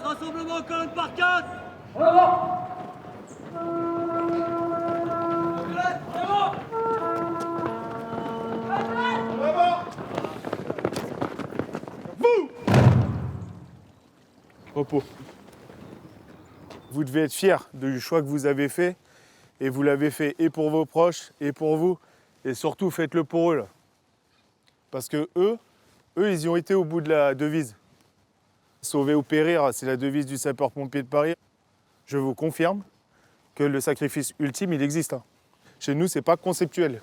Rassemblement colonne par 4. Repos. Vous devez être fiers du choix que vous avez fait. Et vous l'avez fait et pour vos proches, et pour vous. Et surtout, faites-le pour eux, là. Parce que eux, ils y ont été au bout de la devise. Sauver ou périr, c'est la devise du sapeur-pompier de Paris. Je vous confirme que le sacrifice ultime, il existe, hein. Chez nous, c'est pas conceptuel.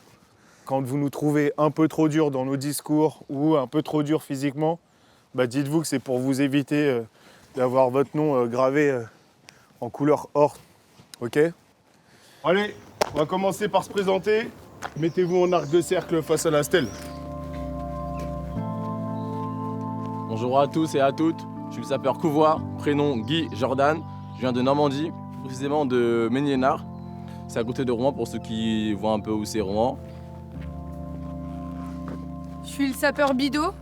Quand vous nous trouvez un peu trop durs dans nos discours ou un peu trop durs physiquement, dites-vous que c'est pour vous éviter d'avoir votre nom gravé en couleur or. Ok ? Allez, on va commencer par se présenter. Mettez-vous en arc de cercle face à la stèle. Bonjour à tous et à toutes, je suis le sapeur Couvois, prénom Guy Jordan, je viens de Normandie, précisément de Méniénard. C'est à côté de Rouen pour ceux qui voient un peu où c'est Rouen. Je suis le sapeur Bidot,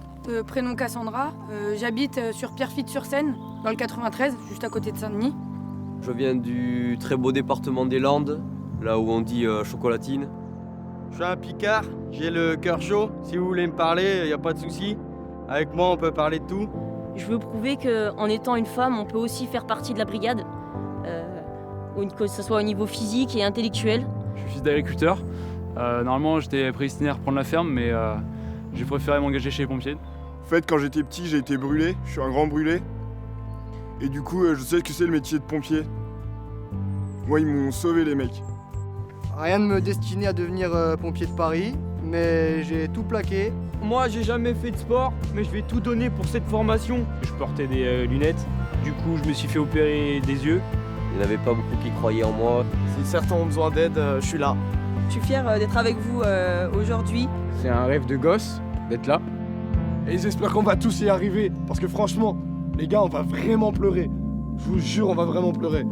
prénom Cassandra. J'habite sur Pierrefitte-sur-Seine, dans le 93, juste à côté de Saint-Denis. Je viens du très beau département des Landes, là où on dit chocolatine. Je suis un Picard, j'ai le cœur chaud. Si vous voulez me parler, y a pas de souci. Avec moi, on peut parler de tout. Je veux prouver qu'en étant une femme, on peut aussi faire partie de la brigade, que ce soit au niveau physique et intellectuel. Je suis fils d'agriculteur. Normalement, j'étais prédestiné à reprendre la ferme, mais j'ai préféré m'engager chez les pompiers. En fait, quand j'étais petit, j'ai été brûlé. Je suis un grand brûlé. Et du coup, je sais que c'est le métier de pompier. Moi, ils m'ont sauvé, les mecs. Rien ne me destinait à devenir pompier de Paris, mais j'ai tout plaqué. Moi, j'ai jamais fait de sport, mais je vais tout donner pour cette formation. Je portais des lunettes, du coup je me suis fait opérer des yeux. Il n'y en avait pas beaucoup qui croyaient en moi. Si certains ont besoin d'aide, je suis là. Je suis fière d'être avec vous aujourd'hui. C'est un rêve de gosse d'être là. Et j'espère qu'on va tous y arriver. Parce que franchement, les gars, on va vraiment pleurer. Je vous jure, on va vraiment pleurer.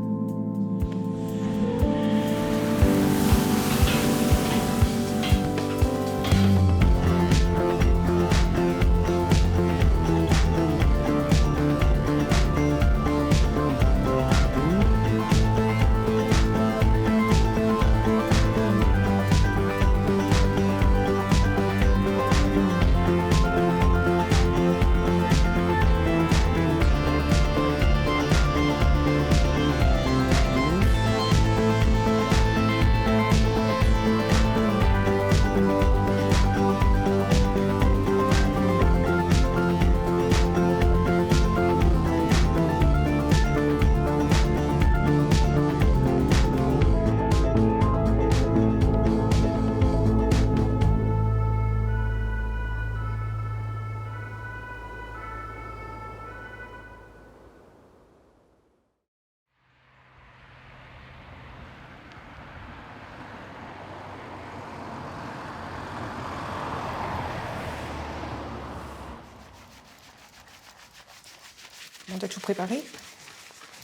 Bon, t'as tout préparé?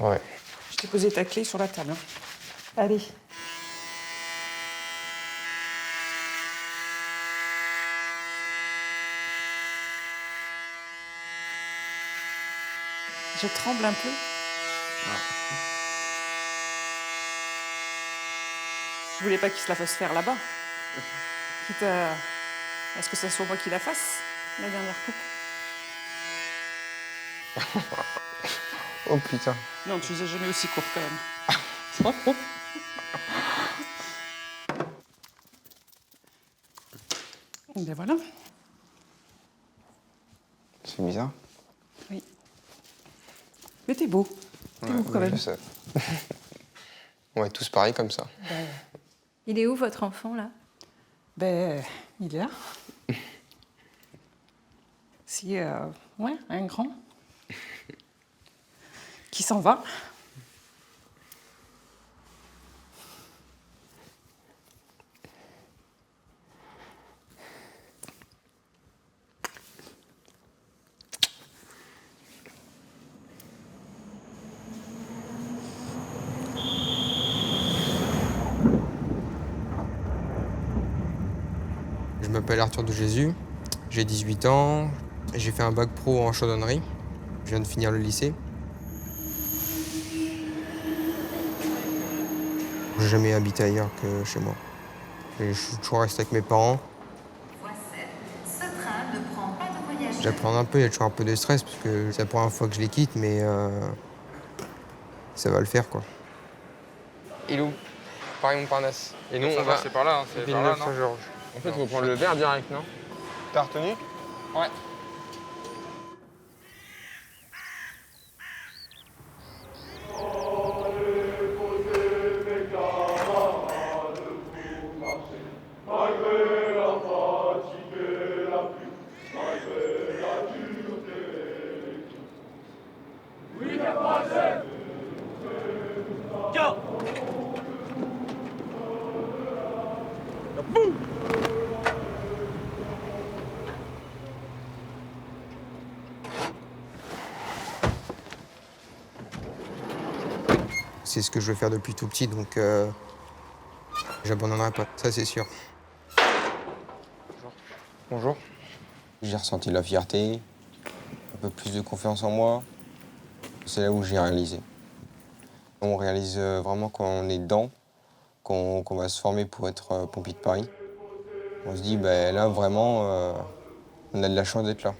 Ouais. Je t'ai posé ta clé sur la table. Allez. Je tremble un peu. Je voulais pas qu'il se la fasse faire là-bas. Quitte à ce que ça soit moi qui la fasse, la dernière coupe. Oh putain. Non, tu les as jamais aussi courts quand même. Et bien voilà. C'est bizarre. Oui. Mais t'es beau. T'es beau quand même. Je sais. On va être tous pareils comme ça. Il est où votre enfant là? Il est là. Si, ouais, un grand. Qui s'en va. Je m'appelle Arthur de Jésus, j'ai 18 ans, j'ai fait un bac pro en chaudronnerie, je viens de finir le lycée. J'ai jamais habité ailleurs que chez moi. Et je suis toujours resté avec mes parents. J'appréhende un peu, il y a toujours un peu de stress parce que c'est la première fois que je les quitte, mais ça va le faire, quoi. Ilou, Paris-Montparnasse. Et nous, on va... C'est par là, hein, c'est par là, non? Villeneuve-Saint-Georges. En fait, il faut prendre le verre direct, non? T'as retenu? Ouais. C'est ce que je veux faire depuis tout petit, donc j'abandonnerai pas, ça c'est sûr. Bonjour. J'ai ressenti de la fierté, un peu plus de confiance en moi. C'est là où j'ai réalisé. On réalise vraiment quand on est dedans, qu'on va se former pour être pompier de Paris. On se dit, ben là vraiment, on a de la chance d'être là.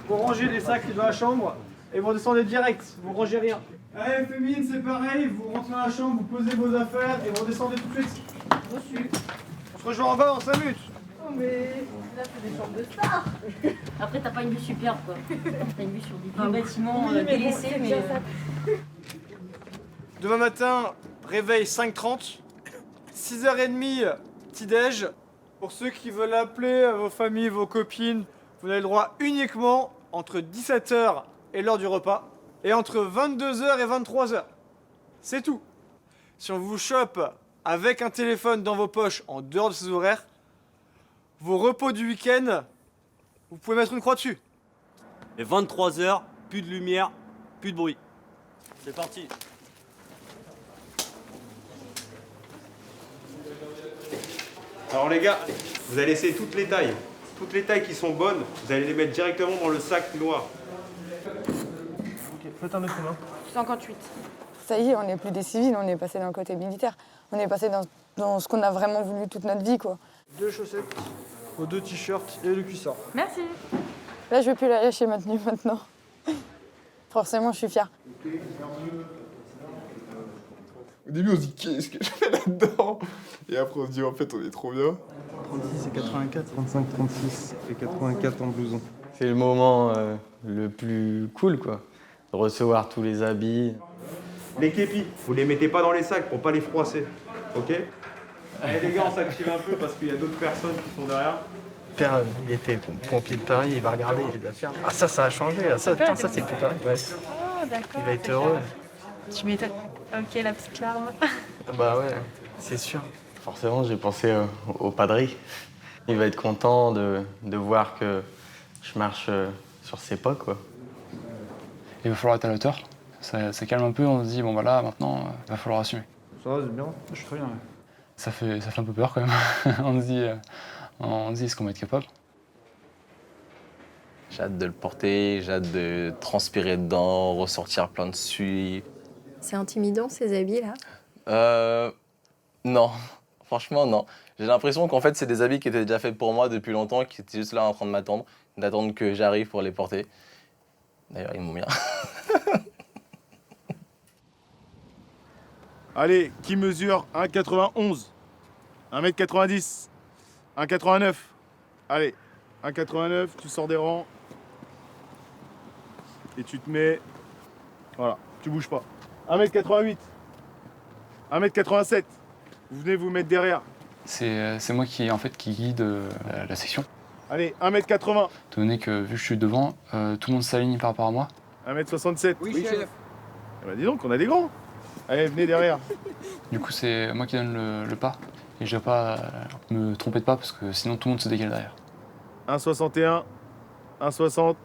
Vous rangez les sacs dans la chambre et vous redescendez direct, vous rangez rien. Allez, féminine, c'est pareil, vous rentrez dans la chambre, vous posez vos affaires et vous redescendez tout de suite. Reçu. On se rejoint en bas dans 5 minutes. Oh mais là c'est des chambres de stars. Après t'as pas une vue superbe quoi. T'as une vue sur des vieux bâtiments délaissés mais... Demain matin, réveil 5h30, 6h30, petit-déj. Pour ceux qui veulent appeler vos familles, vos copines, vous avez le droit uniquement entre 17h et l'heure du repas, et entre 22h et 23h. C'est tout. Si on vous chope avec un téléphone dans vos poches en dehors de ces horaires, vos repos du week-end, vous pouvez mettre une croix dessus. Et 23h, plus de lumière, plus de bruit. C'est parti. Alors les gars, vous allez essayer toutes les tailles. Toutes les tailles qui sont bonnes, vous allez les mettre directement dans le sac noir. Ok, faites un autre main. 58. Ça y est, on n'est plus des civils, on est passé dans le côté militaire. On est passé dans ce qu'on a vraiment voulu toute notre vie, quoi. 2 chaussettes, vos 2 t-shirts et le cuissard. Merci. Là, je vais plus la lâcher ma tenue maintenant. Forcément, je suis fière. Au début, on se dit qu'est-ce que je fais là-dedans? Et après, on se dit en fait, on est trop bien. 36 et 84, 35, 36 et 84 en blouson. C'est le moment le plus cool, quoi. De recevoir tous les habits. Les képis, vous les mettez pas dans les sacs pour pas les froisser, ok? Allez les gars, on s'active un peu parce qu'il y a d'autres personnes qui sont derrière. Père, il était pompier de Paris, il va regarder, il va faire. Ah ça a changé, ça c'est plus pareil. Ouais. Oh d'accord. Il va être heureux. Tu m'étonnes. Ok, la petite larme. Bah ouais, c'est sûr. Forcément, j'ai pensé au padri. Il va être content de voir que je marche sur ses pas, quoi. Il va falloir être à la hauteur. Ça calme un peu, on se dit, bon voilà, maintenant, il va falloir assumer. Ça va, c'est bien. Je suis très bien, ouais. Ça fait un peu peur quand même. on se dit, est-ce qu'on va être capable? J'ai hâte de le porter, j'ai hâte de transpirer dedans, ressortir plein de suie. C'est intimidant ces habits-là? Non. Franchement, non. J'ai l'impression qu'en fait, c'est des habits qui étaient déjà faits pour moi depuis longtemps, qui étaient juste là en train de m'attendre, d'attendre que j'arrive pour les porter. D'ailleurs, ils m'ont bien. Allez, qui mesure 1,91, 1m90, 1,89. Allez, 1,89, tu sors des rangs. Et tu te mets... Voilà, tu bouges pas. 1m88, 1m87. Vous venez vous mettre derrière. C'est moi qui guide la section. Allez, 1m80. Étant donné que vu que je suis devant, tout le monde s'aligne par rapport à moi. 1m67. Oui, chef. Eh ben dis donc, on a des grands. Allez, venez derrière. Du coup, c'est moi qui donne le pas. Et je vais pas me tromper de pas parce que sinon tout le monde se décale derrière. 1,61, 1,60.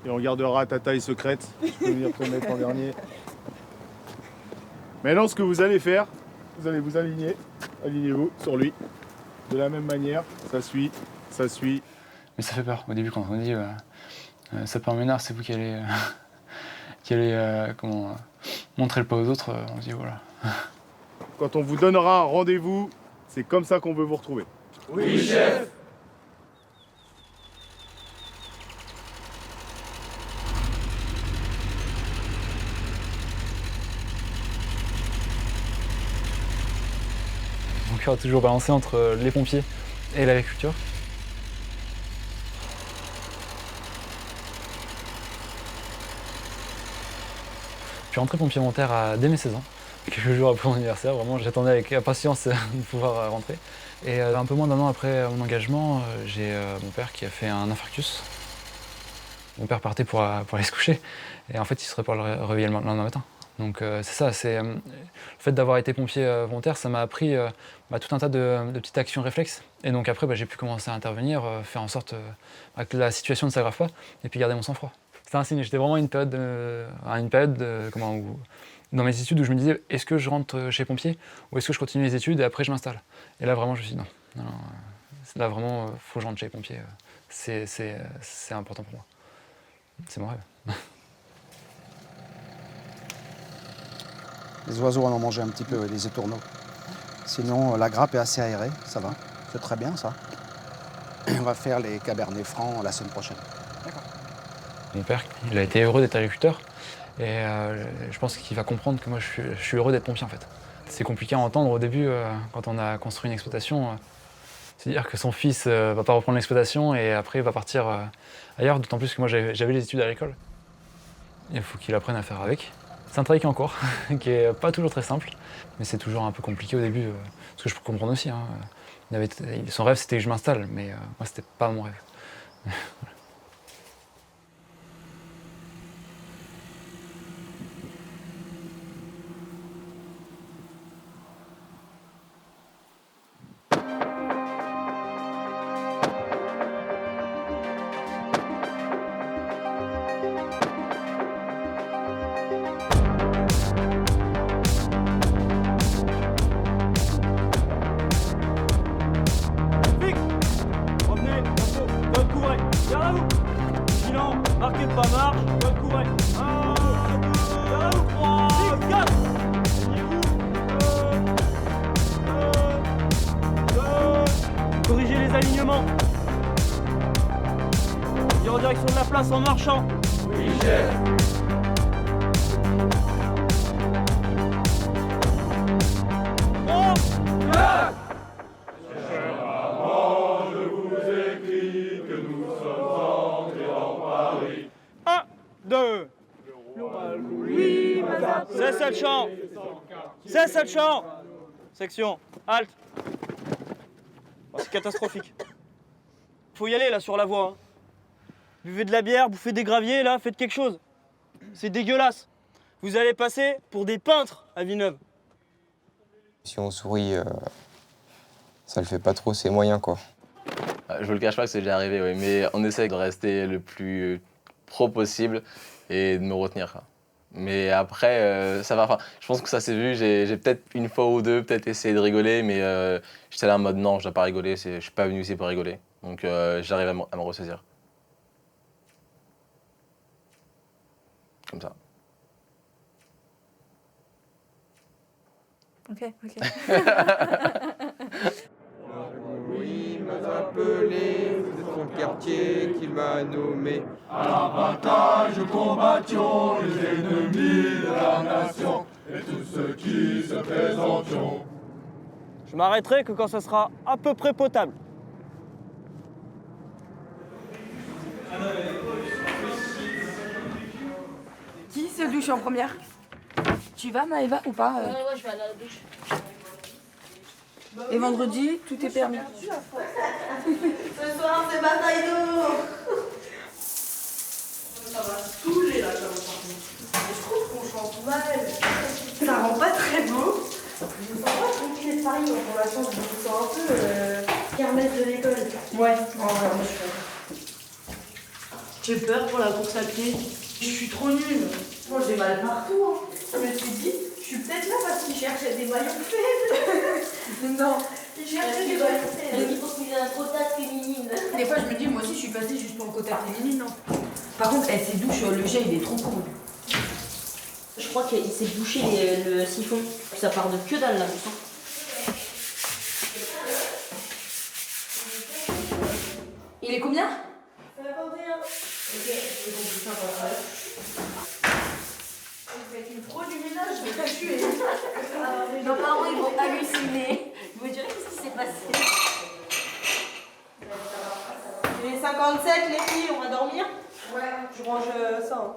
Et on gardera ta taille secrète. Je peux venir te mettre en dernier. Maintenant, ce que vous allez faire, vous allez vous aligner. Alignez-vous sur lui. De la même manière, ça suit, ça suit. Mais ça fait peur. Au début, quand on dit Sapeur Ménard, c'est vous qui allez, montrer le pas aux autres. On se dit voilà. Quand on vous donnera un rendez-vous, c'est comme ça qu'on veut vous retrouver. Oui, chef. Mon cœur a toujours balancé entre les pompiers et l'agriculture. Je suis rentré pompier volontaire dès mes 16 ans, quelques jours après mon anniversaire. Vraiment, j'attendais avec impatience de pouvoir rentrer. Et un peu moins d'un an après mon engagement, j'ai mon père qui a fait un infarctus. Mon père partait pour aller se coucher et en fait il serait pas le réveiller le lendemain matin. Donc c'est ça, le fait d'avoir été pompier volontaire, ça m'a appris tout un tas de petites actions réflexes. Et donc après j'ai pu commencer à intervenir, faire en sorte que la situation ne s'aggrave pas et puis garder mon sang-froid. C'était un signe, j'étais vraiment à une période dans mes études où je me disais est-ce que je rentre chez pompier ou est-ce que je continue les études et après je m'installe. Et là vraiment je me suis dit non, là vraiment faut que je rentre chez les pompiers, c'est important pour moi. C'est mon rêve. Les oiseaux en ont mangé un petit peu, les étourneaux. Sinon, la grappe est assez aérée, ça va. C'est très bien, ça. On va faire les cabernets francs la semaine prochaine. D'accord. Mon père, il a été heureux d'être agriculteur. Et je pense qu'il va comprendre que moi, je suis heureux d'être pompier, en fait. C'est compliqué à entendre au début, quand on a construit une exploitation. C'est-à-dire que son fils va pas reprendre l'exploitation et après il va partir ailleurs, d'autant plus que moi j'avais les études à l'école. Il faut qu'il apprenne à faire avec. C'est un travail qui est en cours, qui est pas toujours très simple, mais c'est toujours un peu compliqué au début, ce que je peux comprendre aussi. Hein. Son rêve c'était que je m'installe, mais moi c'était pas mon rêve. Marquez le pas marche, code couvrez. 1, 2, 3, 4. Corrigez les alignements. Tire en direction de la place en marchant. Oui, chef. Cesse le chant. Cesse le chant. Section, halte. Oh, c'est catastrophique. Faut y aller là sur la voie. Hein. Buvez de la bière, bouffez des graviers là, faites quelque chose. C'est dégueulasse. Vous allez passer pour des peintres à Villeneuve. Si on sourit, ça le fait pas trop, c'est moyen quoi. Je vous le cache pas que c'est déjà arrivé, oui, mais on essaie de rester le plus pro possible et de me retenir. Quoi. Mais après, ça va. Enfin, je pense que ça s'est vu. J'ai peut-être une fois ou deux peut-être essayé de rigoler, mais j'étais là en mode non, je dois pas rigoler. Je suis pas venu ici pour rigoler. Donc j'arrive à me ressaisir. Comme ça. Ok. Oui, m'a appelé, c'est son quartier qui m'a nommé. À la bataille, combattions les ennemis de la nation et tous ceux qui se présenteront. Je m'arrêterai que quand ça sera à peu près potable. Qui se douche en première? Tu vas, Maëva, ou pas Ouais, je vais aller à la douche. Et vendredi, tout est permis. Ce soir, c'est bataille d'eau. Ça va saouler là, je trouve qu'on chante mal. Ça rend pas très beau. Je me sens pas tranquille de Paris, pour la chance, je me sens un peu kermesse de l'école. Ouais, en vrai, moi je suis d'accord. J'ai peur pour la course à pied. Je suis trop nulle. Moi j'ai mal partout. Hein. Je me suis dit, je suis peut-être là parce qu'il cherchait des maillons faibles. Non, il cherchait des maillons faibles. Il faut qu'il ait un quota féminine. Des fois je me dis, moi aussi je suis passée juste pour le quota féminine. Non. Par contre, elle s'est douche, le jet il est trop court. Je crois qu'il s'est bouché le siphon. Ça part de que dalle là, je sens. Il est combien? 51. Ok, j'ai compris 59. Vous êtes une pro du ménage, je vais pas tuer. Nos parents ils vont halluciner. Ils vont dire qu'est-ce qui s'est passé. Il est 57 les filles, on va dormir? Ouais, je range ça. Hein.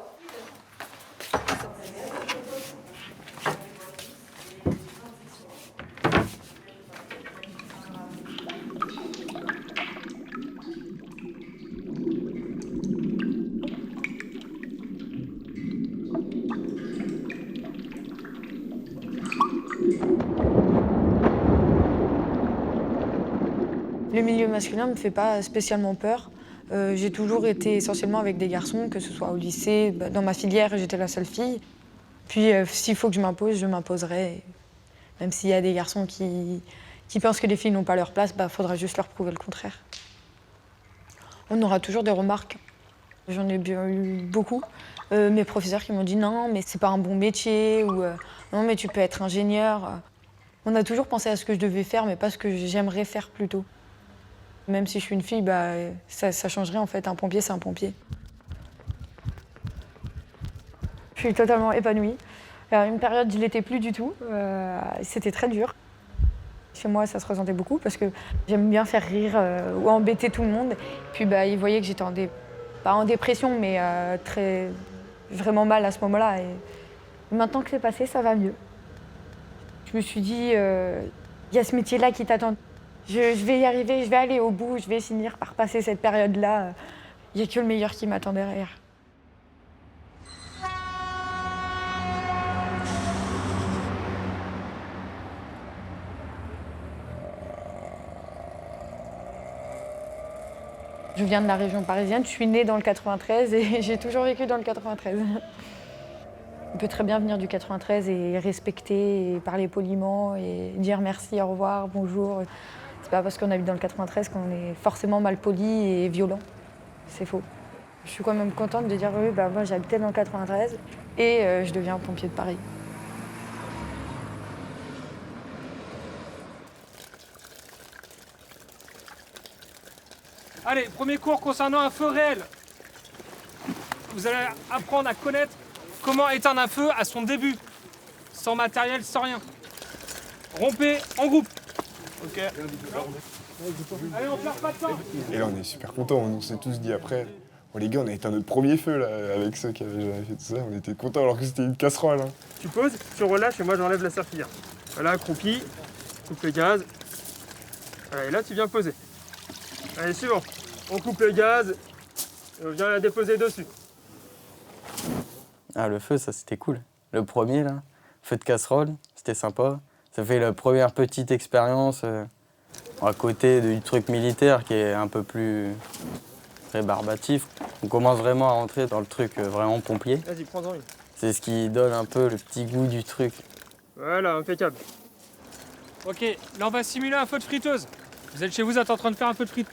Le milieu masculin me fait pas spécialement peur. J'ai toujours été essentiellement avec des garçons, que ce soit au lycée, dans ma filière, j'étais la seule fille. Puis s'il faut que je m'impose, je m'imposerai. Même s'il y a des garçons qui pensent que les filles n'ont pas leur place, faudra juste leur prouver le contraire. On aura toujours des remarques. J'en ai bien eu beaucoup. Mes professeurs qui m'ont dit non, mais c'est pas un bon métier, ou non, mais tu peux être ingénieur. On a toujours pensé à ce que je devais faire, mais pas ce que j'aimerais faire plutôt. Même si je suis une fille, ça changerait en fait. Un pompier, c'est un pompier. Je suis totalement épanouie. Alors, une période, je ne l'étais plus du tout. C'était très dur. Chez moi, ça se ressentait beaucoup parce que j'aime bien faire rire ou embêter tout le monde. Puis ils voyaient que j'étais pas en dépression, mais vraiment mal à ce moment-là. Et maintenant que c'est passé, ça va mieux. Je me suis dit, il y a ce métier-là qui t'attend. Je vais y arriver, je vais aller au bout, je vais finir par passer cette période-là. Il n'y a que le meilleur qui m'attend derrière. Je viens de la région parisienne, je suis née dans le 93 et j'ai toujours vécu dans le 93. On peut très bien venir du 93 et respecter, et parler poliment, et dire merci, au revoir, bonjour. C'est pas parce qu'on habite dans le 93 qu'on est forcément mal poli et violent. C'est faux. Je suis quand même contente de dire oui, moi j'habitais dans le 93 et je deviens pompier de Paris. Allez, premier cours concernant un feu réel. Vous allez apprendre à connaître comment éteindre un feu à son début, sans matériel, sans rien. Rompez en groupe. Ok. Allez, on perd pas de temps. Et là, on est super contents. On s'est tous dit après, oh, les gars, on a éteint notre premier feu là, avec ceux qui avaient jamais fait tout ça. On était contents alors que c'était une casserole. Hein. Tu poses, tu relâches et moi j'enlève la serpillière. Voilà, accroupi, coupe le gaz. Voilà, et là tu viens poser. Allez, suivant. On coupe le gaz et on vient la déposer dessus. Ah, le feu, ça c'était cool. Le premier, là, feu de casserole, c'était sympa. Ça fait la première petite expérience à côté du truc militaire qui est un peu plus rébarbatif. On commence vraiment à rentrer dans le truc vraiment pompier. Vas-y, prends-en une. C'est ce qui donne un peu le petit goût du truc. Voilà, impeccable. Ok, là on va simuler un feu de friteuse. Vous êtes chez vous, vous êtes en train de faire un feu de frites.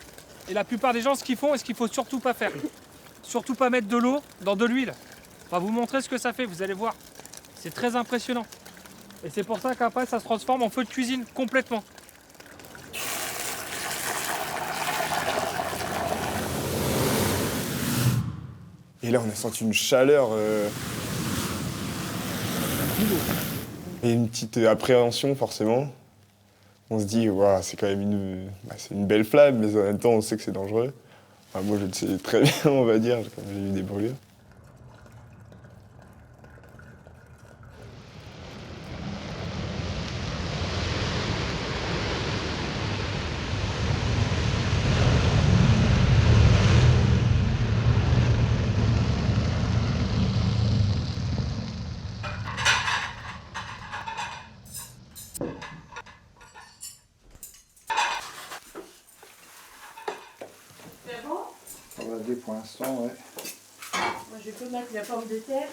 Et la plupart des gens, ce qu'ils font et ce qu'il faut surtout pas faire. Surtout pas mettre de l'eau dans de l'huile. On va vous montrer ce que ça fait, vous allez voir. C'est très impressionnant. Et c'est pour ça qu'après, ça se transforme en feu de cuisine complètement. Et là, on a senti une chaleur et une petite appréhension, forcément. On se dit, wow, c'est quand même c'est une belle flamme, mais en même temps, on sait que c'est dangereux. Enfin, moi, je le sais très bien, on va dire, comme j'ai eu des brûlures. C'est bon? On va dire pour l'instant, ouais. Moi, je peux mettre la pomme de terre.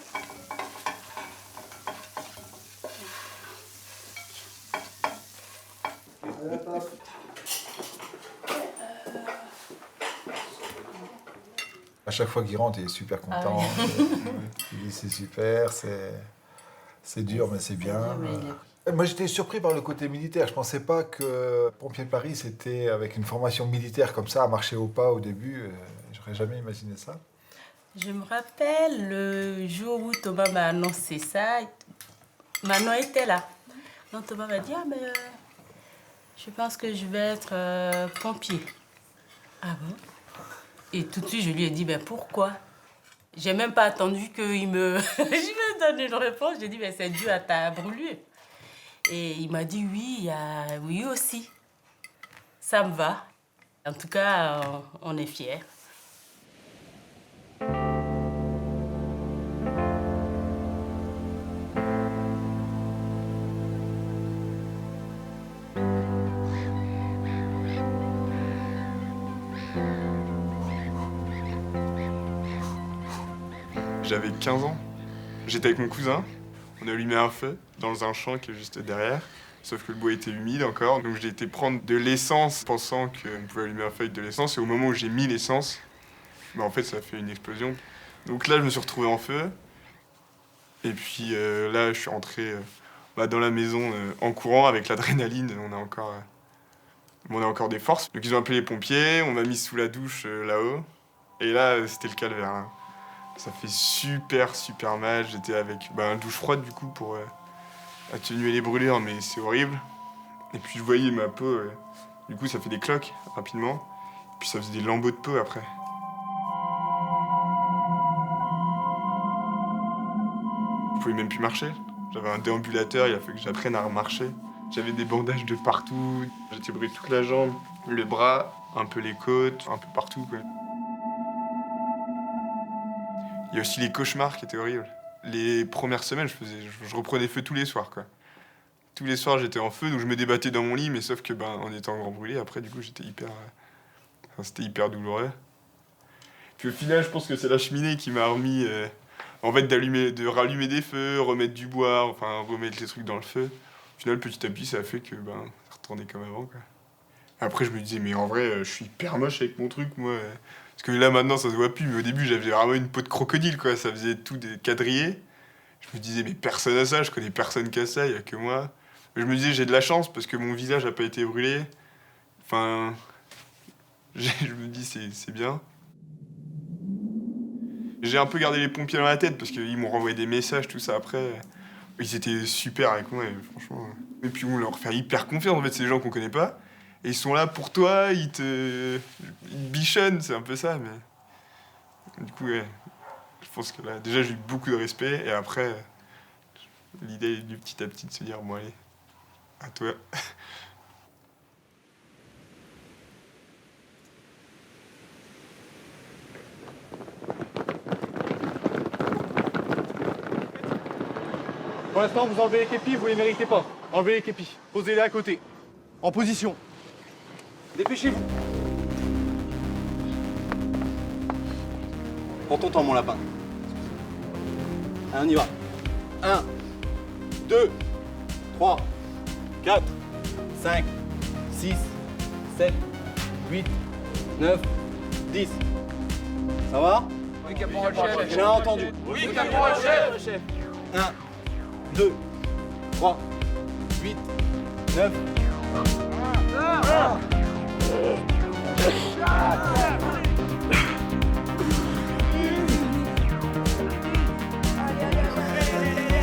À chaque fois qu'il rentre, il est super content. Ah oui. Il dit c'est super, c'est dur, mais c'est bien. Moi, j'étais surpris par le côté militaire. Je pensais pas que Pompiers de Paris, c'était avec une formation militaire comme ça, à marcher au pas au début. J'aurais jamais imaginé ça. Je me rappelle le jour où Thomas m'a annoncé ça. Manon était là. Donc Thomas m'a dit, ah mais je pense que je vais être pompier. Ah bon? Et tout de suite, je lui ai dit, ben pourquoi? J'ai même pas attendu qu'il me... je me donne une réponse. J'ai dit, ben c'est dû à ta brûlure. Et il m'a dit, oui, oui aussi. Ça me va. En tout cas, on est fiers. J'avais 15 ans. J'étais avec mon cousin. On a allumé un feu dans un champ qui est juste derrière. Sauf que le bois était humide encore. Donc j'ai été prendre de l'essence pensant qu'on pouvait allumer un feu avec de l'essence. Et au moment où j'ai mis l'essence, bah en fait ça a fait une explosion. Donc là je me suis retrouvé en feu. Et puis là je suis rentré dans la maison en courant avec l'adrénaline. On a encore des forces. Donc ils ont appelé les pompiers, on m'a mis sous la douche là-haut. Et là c'était le calvaire. Hein. Ça fait super mal. J'étais avec une douche froide du coup pour atténuer les brûlures, mais c'est horrible. Et puis je voyais ma peau, du coup ça fait des cloques rapidement. Et puis ça faisait des lambeaux de peau après. Je pouvais même plus marcher. J'avais un déambulateur, il a fallu que j'apprenne à remarcher. J'avais des bandages de partout. J'étais brûlé toute la jambe, le bras, un peu les côtes, un peu partout quoi. Il y a aussi les cauchemars qui étaient horribles. Les premières semaines, je reprenais feu tous les soirs, quoi. Tous les soirs, j'étais en feu, donc je me débattais dans mon lit, mais sauf que, en étant grand brûlé, après, du coup, j'étais c'était hyper douloureux. Puis au final, je pense que c'est la cheminée qui m'a remis, de rallumer des feux, remettre du bois, enfin, remettre les trucs dans le feu. Au final, petit à petit, ça a fait que, ça retournait comme avant, quoi. Après, je me disais, mais en vrai, je suis hyper moche avec mon truc, moi. Parce que là, maintenant, ça se voit plus, mais au début, j'avais vraiment une peau de crocodile, quoi. Ça faisait tout des quadrillés. Je me disais, mais personne n'a ça, je connais personne qui a ça, il n'y a que moi. Mais je me disais, j'ai de la chance parce que mon visage n'a pas été brûlé. Enfin, je me dis, c'est bien. J'ai un peu gardé les pompiers dans la tête parce qu'ils m'ont renvoyé des messages, tout ça après. Ils étaient super avec moi, franchement. Et puis on leur fait hyper confiance, en fait, c'est des gens qu'on connaît pas. Et ils sont là pour toi, ils te bichonnent, c'est un peu ça, mais... Du coup, ouais, je pense que là, déjà j'ai eu beaucoup de respect, et après, l'idée est venue petit à petit de se dire, bon allez, à toi. Pour l'instant, vous enlevez les képis, vous les méritez pas. Enlevez les képis, posez-les à côté. En position. Dépêchez-vous. Prends ton temps, mon lapin. Allez, on y va. 1, 2, 3, 4, 5, 6, 7, 8, 9, 10. Ça va? Oui, caporal chef. J'ai entendu. Oui, caporal chef. 1, 2, 3, 8, 9.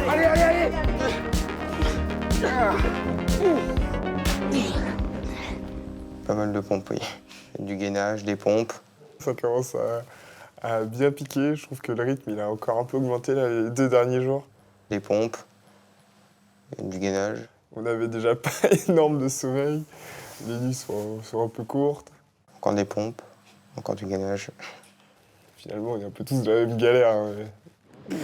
Allez, allez, allez. Pas mal de pompes, oui. Du gainage, des pompes. Ça commence à bien piquer. Je trouve que le rythme, il a encore un peu augmenté là, les 2 derniers jours. Des pompes, du gainage. On n'avait déjà pas énorme de sommeil. Les nuits sont un peu courtes. Encore des pompes, encore du gainage. Finalement, on est un peu tous de la même galère. Hein, mais...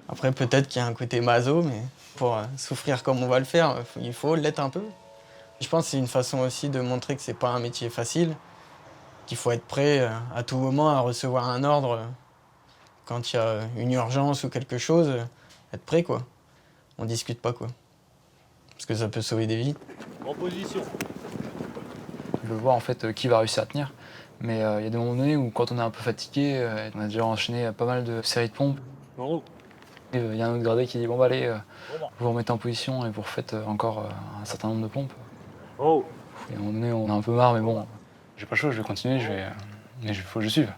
Après, peut-être qu'il y a un côté maso, mais pour souffrir comme on va le faire, il faut l'être un peu. Je pense que c'est une façon aussi de montrer que c'est pas un métier facile, qu'il faut être prêt à tout moment à recevoir un ordre quand il y a une urgence ou quelque chose, être prêt, quoi. On discute pas, quoi. Parce que ça peut sauver des vies. En position. Je veux voir en fait qui va réussir à tenir, Mais il y a des moments donnés où quand on est un peu fatigué, on a déjà enchaîné pas mal de séries de pompes. Il y a un autre gradé qui dit bon bah allez, vous vous remettez en position et vous refaites encore un certain nombre de pompes. Et à un moment donné, on a un peu marre, mais bon, j'ai pas le choix, je vais continuer, mais il faut que je suive.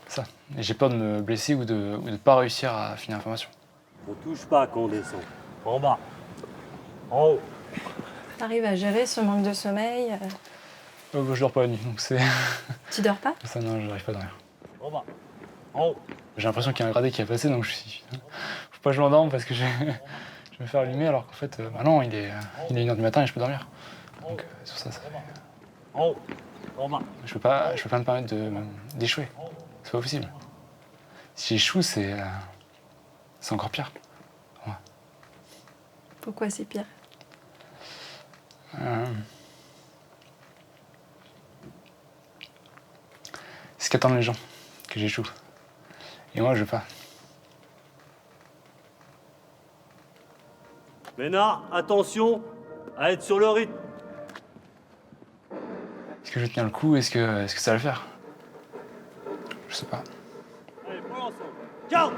C'est ça. Et j'ai peur de me blesser ou de pas réussir à finir la formation. On touche pas quand on descend. En bas. En haut. T'arrives à gérer ce manque de sommeil Je dors pas la nuit, donc c'est... Tu dors pas? Ça non, je n'arrive pas à dormir. En bas. En haut. J'ai l'impression qu'il y a un gradé qui a passé, donc faut pas que je m'endorme parce que je vais me faire allumer alors qu'en fait, bah non, il est 1h du matin et je peux dormir. Donc sur ça fait... En haut. En bas. Je peux pas me permettre d'échouer. C'est pas possible. Si j'échoue, c'est encore pire. Ouais. Pourquoi c'est pire? C'est ce qu'attendent les gens, que j'échoue. Et moi, je veux pas. Ménard, attention à être sur le rythme. Est-ce que je vais tenir le coup? Est-ce que ça va le faire? Je sais pas. Allez, pour l'ensemble. Garde.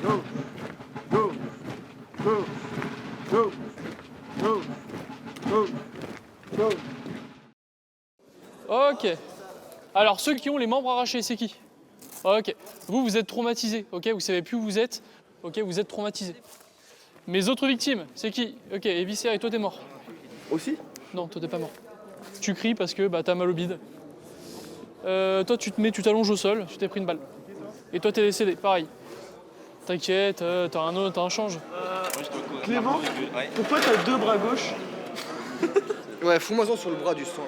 Go. Go. Go. Go. Go. Go. Go. Ok. Alors, ceux qui ont les membres arrachés, c'est qui? Ok. Vous êtes traumatisés, ok? Vous savez plus où vous êtes, ok? Vous êtes traumatisés. Mes autres victimes, c'est qui? Ok, et Viscère, et toi, t'es mort. Aussi? Non, toi, t'es pas mort. Tu cries parce que t'as mal au bide. Toi, tu t'allonges au sol, tu t'es pris une balle. Et toi, t'es décédé, pareil. T'inquiète, t'as un change. Clément, pourquoi t'as 2 bras gauches? Ouais, fous-moi-en sur le bras du sang.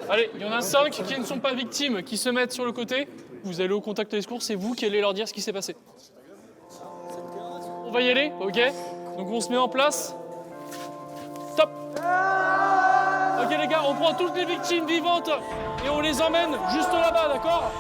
Allez, il y en a 5 qui ne sont pas victimes, qui se mettent sur le côté. Vous allez au contact des secours, c'est vous qui allez leur dire ce qui s'est passé. On va y aller, ok? Donc on se met en place. Top! Ok les gars, on prend toutes les victimes vivantes et on les emmène juste là-bas, d'accord?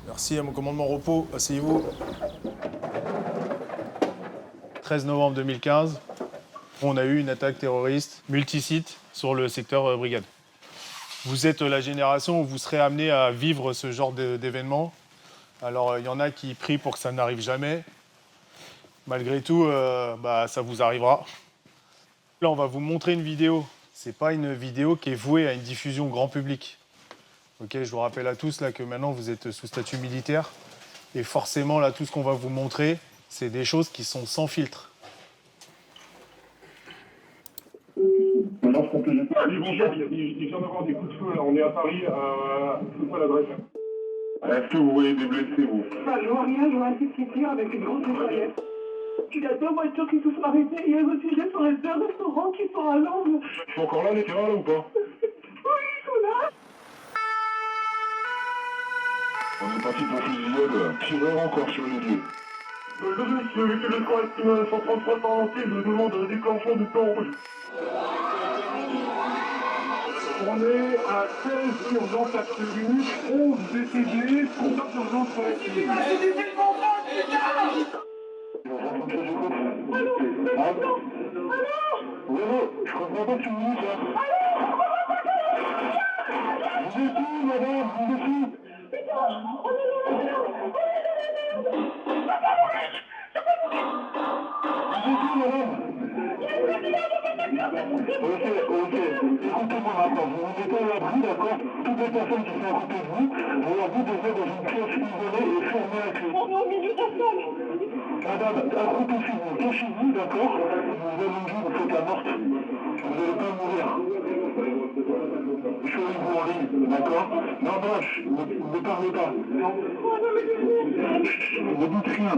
Merci à mon commandement repos, asseyez-vous. 13 novembre 2015, on a eu une attaque terroriste multisite sur le secteur brigade. Vous êtes la génération où vous serez amené à vivre ce genre d'événement. Alors, il y en a qui prient pour que ça n'arrive jamais. Malgré tout, ça vous arrivera. Là, on va vous montrer une vidéo. C'est pas une vidéo qui est vouée à une diffusion grand public. Ok, je vous rappelle à tous là, que maintenant, vous êtes sous statut militaire. Et forcément, là, tout ce qu'on va vous montrer, c'est des choses qui sont sans filtre. Bonjour, il vient d'avoir des coups de feu, là. On est à Paris, c'est quoi l'adresse? Est-ce que vous voyez des blessés, vous? Je vois rien, je vois un type qui tire avec une grosse mitraillette. Il y a 2 voitures qui se sont arrêtées, il y a aussi des sur les 2 restaurants qui sont à l'angle. Ils sont encore là, les terrains, là, ou pas? Oui, ils sont là. On est parti pour fusillade, tireur encore sur les lieux. Monsieur, le 3 estime 133 par entier, je demande un déclenchement du plan rouge. On est à 16 urgences absolues, 11 décédés, contact d'urgence collective. Je comprends pas que tu me dis ça. Vous êtes où, madame? Vous êtes où? Ok. Écoutez-moi maintenant, vous vous mettez à l'abri, d'accord? Toutes les personnes qui sont à côté de vous, vous leur dites de dans une pièce isolée et fermée à clé. On est au milieu de ça. Madame, accroupissez-vous, cachez-vous, d'accord? Vous allez me dire, vous faites la morte. Vous n'allez pas mourir. Je suis avec vous en ligne, d'accord? Non, ne parlez pas. Ne dites rien.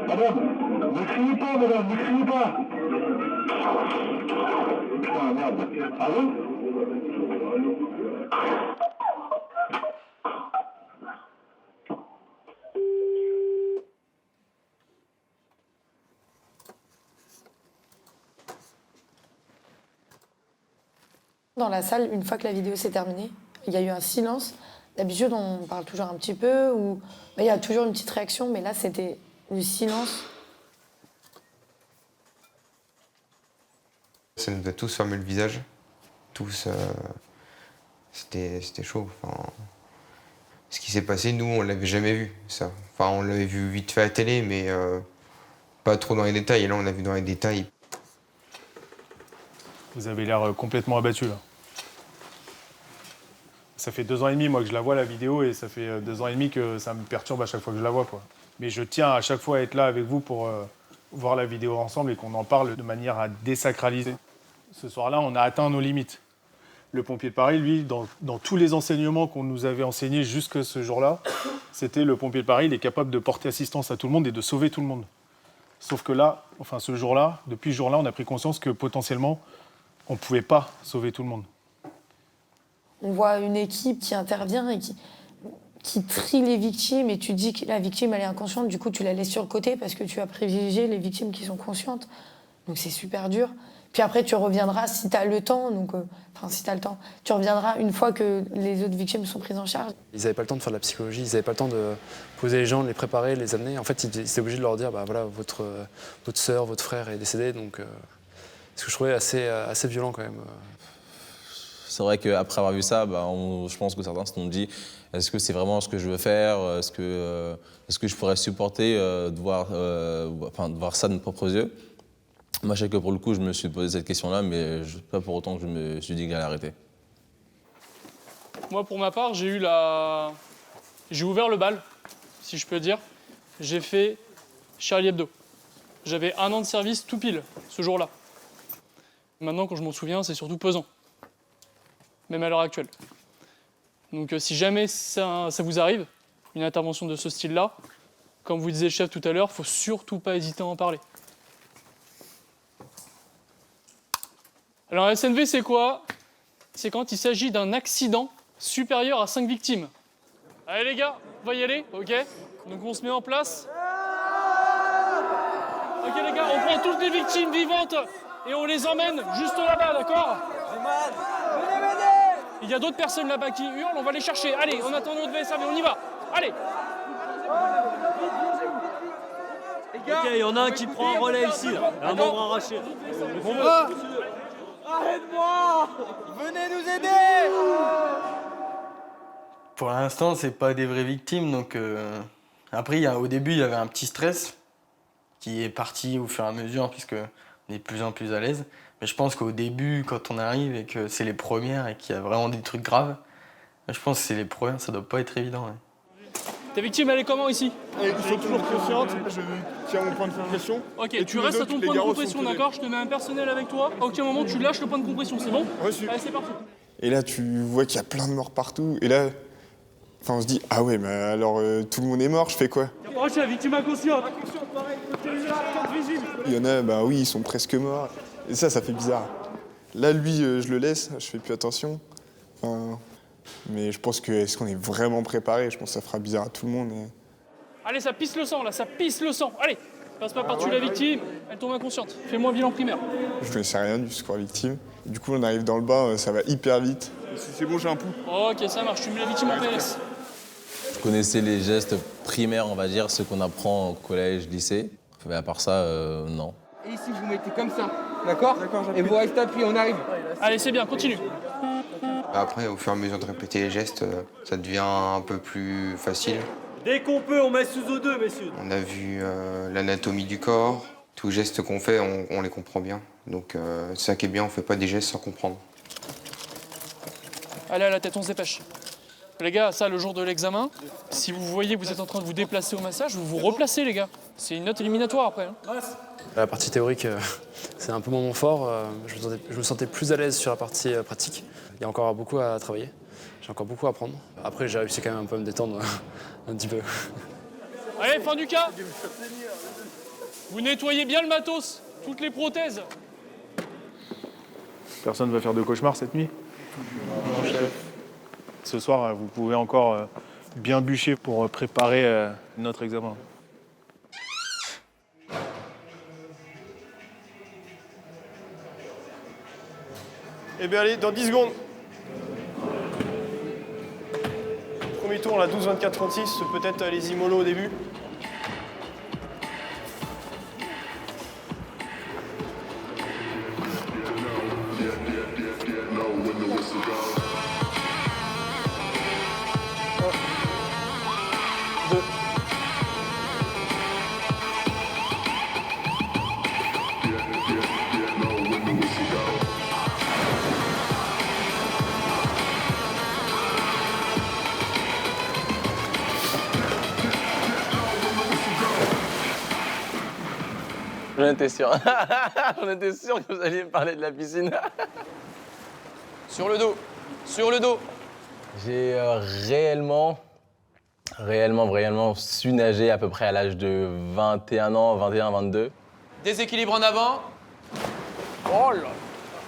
Madame, ne criez pas, madame, ne criez pas. Putain, merde. Allô? Dans la salle, une fois que la vidéo s'est terminée, il y a eu un silence. D'habitude, on parle toujours un petit peu, ou il y a toujours une petite réaction, mais là, c'était du silence. Ça nous a tous fermé le visage. Tous. C'était chaud. Enfin, ce qui s'est passé, nous, on l'avait jamais vu, ça. Enfin, on l'avait vu vite fait à la télé, mais pas trop dans les détails. Et là, on l'a vu dans les détails. Vous avez l'air complètement abattu, là. Ça fait 2 ans et demi, moi, que je la vois, la vidéo, et ça fait 2 ans et demi que ça me perturbe à chaque fois que je la vois, quoi. Mais je tiens à chaque fois à être là avec vous pour voir la vidéo ensemble et qu'on en parle de manière à désacraliser. Ce soir-là, on a atteint nos limites. Le pompier de Paris, lui, dans tous les enseignements qu'on nous avait enseignés jusque ce jour-là, c'était le pompier de Paris, il est capable de porter assistance à tout le monde et de sauver tout le monde. Sauf que là, enfin ce jour-là, depuis ce jour-là, on a pris conscience que potentiellement, on ne pouvait pas sauver tout le monde. On voit une équipe qui intervient et qui trie les victimes, et tu dis que la victime, elle est inconsciente, du coup, tu la laisses sur le côté parce que tu as privilégié les victimes qui sont conscientes. Donc c'est super dur. Puis après, tu reviendras si tu as le temps, si tu as le temps, tu reviendras une fois que les autres victimes sont prises en charge. Ils n'avaient pas le temps de faire de la psychologie, ils n'avaient pas le temps de poser les gens, de les préparer, de les amener. En fait, ils étaient obligés de leur dire, bah voilà, votre sœur, votre frère est décédé, donc ce que je trouvais assez violent quand même. C'est vrai qu'après avoir vu ça, je pense que certains se sont dit, est-ce que c'est vraiment ce que je veux faire? Est-ce que je pourrais supporter de voir ça de mes propres yeux? Moi, je sais que pour le coup, je me suis posé cette question-là, mais pas pour autant que je me suis dit que j'allais arrêter. Moi, pour ma part, j'ai ouvert le bal, si je peux dire. J'ai fait Charlie Hebdo. J'avais 1 an de service tout pile, ce jour-là. Maintenant, quand je m'en souviens, c'est surtout pesant. Même à l'heure actuelle. Donc si jamais ça vous arrive, une intervention de ce style-là, comme vous disait le chef tout à l'heure, il ne faut surtout pas hésiter à en parler. Alors un SNV, c'est quoi? C'est quand il s'agit d'un accident supérieur à 5 victimes. Allez les gars, on va y aller, ok? Donc on se met en place. Ok les gars, on prend toutes les victimes vivantes et on les emmène juste là-bas, d'accord? Il y a d'autres personnes là-bas qui hurlent, on va les chercher. Allez, on attend notre VSA, mais on y va. Allez. Ok, il y en a un qui prend un relais ici, là. Un membre arraché. Arrête-moi! Venez nous aider! Pour l'instant, c'est pas des vraies victimes, donc après, au début, il y avait un petit stress qui est parti au fur et à mesure, puisqu'on est de plus en plus à l'aise. Mais je pense qu'au début, quand on arrive et que c'est les premières et qu'il y a vraiment des trucs graves, je pense que c'est les premières, ça doit pas être évident. Ouais. Ta victime, elle est comment ici? Ils sont toujours conscientes, je tiens mon point de compression. Ok, tu restes à ton point de compression, d'accord? Je te mets un personnel avec toi. À aucun moment, tu lâches le point de compression, c'est bon? Reçu. Allez, c'est parti. Et là, tu vois qu'il y a plein de morts partout. Et là, on se dit, ah ouais, mais alors tout le monde est mort, je fais quoi? Oh, c'est la victime inconsciente. Il y en a, bah oui, ils sont presque morts. Et ça fait bizarre. Là, lui, je le laisse, je fais plus attention. Mais je pense que, est-ce qu'on est vraiment préparé? Je pense que ça fera bizarre à tout le monde. Allez, ça pisse le sang, là, ça pisse le sang. Allez, passe pas par-dessus la victime, elle tombe inconsciente. Fais-moi un bilan primaire. Je connaissais rien du secours victime. Du coup, on arrive dans le bas, ça va hyper vite. C'est bon, j'ai un pouls. Ok, ça marche, tu mets la victime en PLS. Je connaissais les gestes primaires, on va dire, ceux qu'on apprend au collège, lycée. Mais à part ça, non. Et ici, vous mettez comme ça, d'accord? Et vous restez appuyé, on arrive. Allez, c'est bien, continue. Après, au fur et à mesure de répéter les gestes, ça devient un peu plus facile. Dès qu'on peut, on met sous O2, messieurs. On a vu l'anatomie du corps. Tous les gestes qu'on fait, on les comprend bien. Donc c'est ça qui est bien, on fait pas des gestes sans comprendre. Allez, à la tête, on se dépêche. Les gars, ça, le jour de l'examen, si vous voyez que vous êtes en train de vous déplacer au massage, vous vous replacez, les gars. C'est une note éliminatoire après. La partie théorique, c'est un peu mon moment fort. Je me sentais plus à l'aise sur la partie pratique. Il y a encore beaucoup à travailler. J'ai encore beaucoup à apprendre. Après, j'ai réussi quand même un peu à me détendre un petit peu. Allez, fin du cas. Vous nettoyez bien le matos, toutes les prothèses. Personne ne va faire de cauchemar cette nuit? Non, chef. Ce soir, vous pouvez encore bien bûcher pour préparer notre examen. Eh bien allez, dans 10 secondes. Premier tour, la 12, 24, 36, peut-être les immolos au début. J'en étais sûr. J'en étais sûr que vous alliez me parler de la piscine. Sur le dos, sur le dos. J'ai réellement su nager à peu près à l'âge de 21 ans, 21, 22. Déséquilibre en avant. Oh là.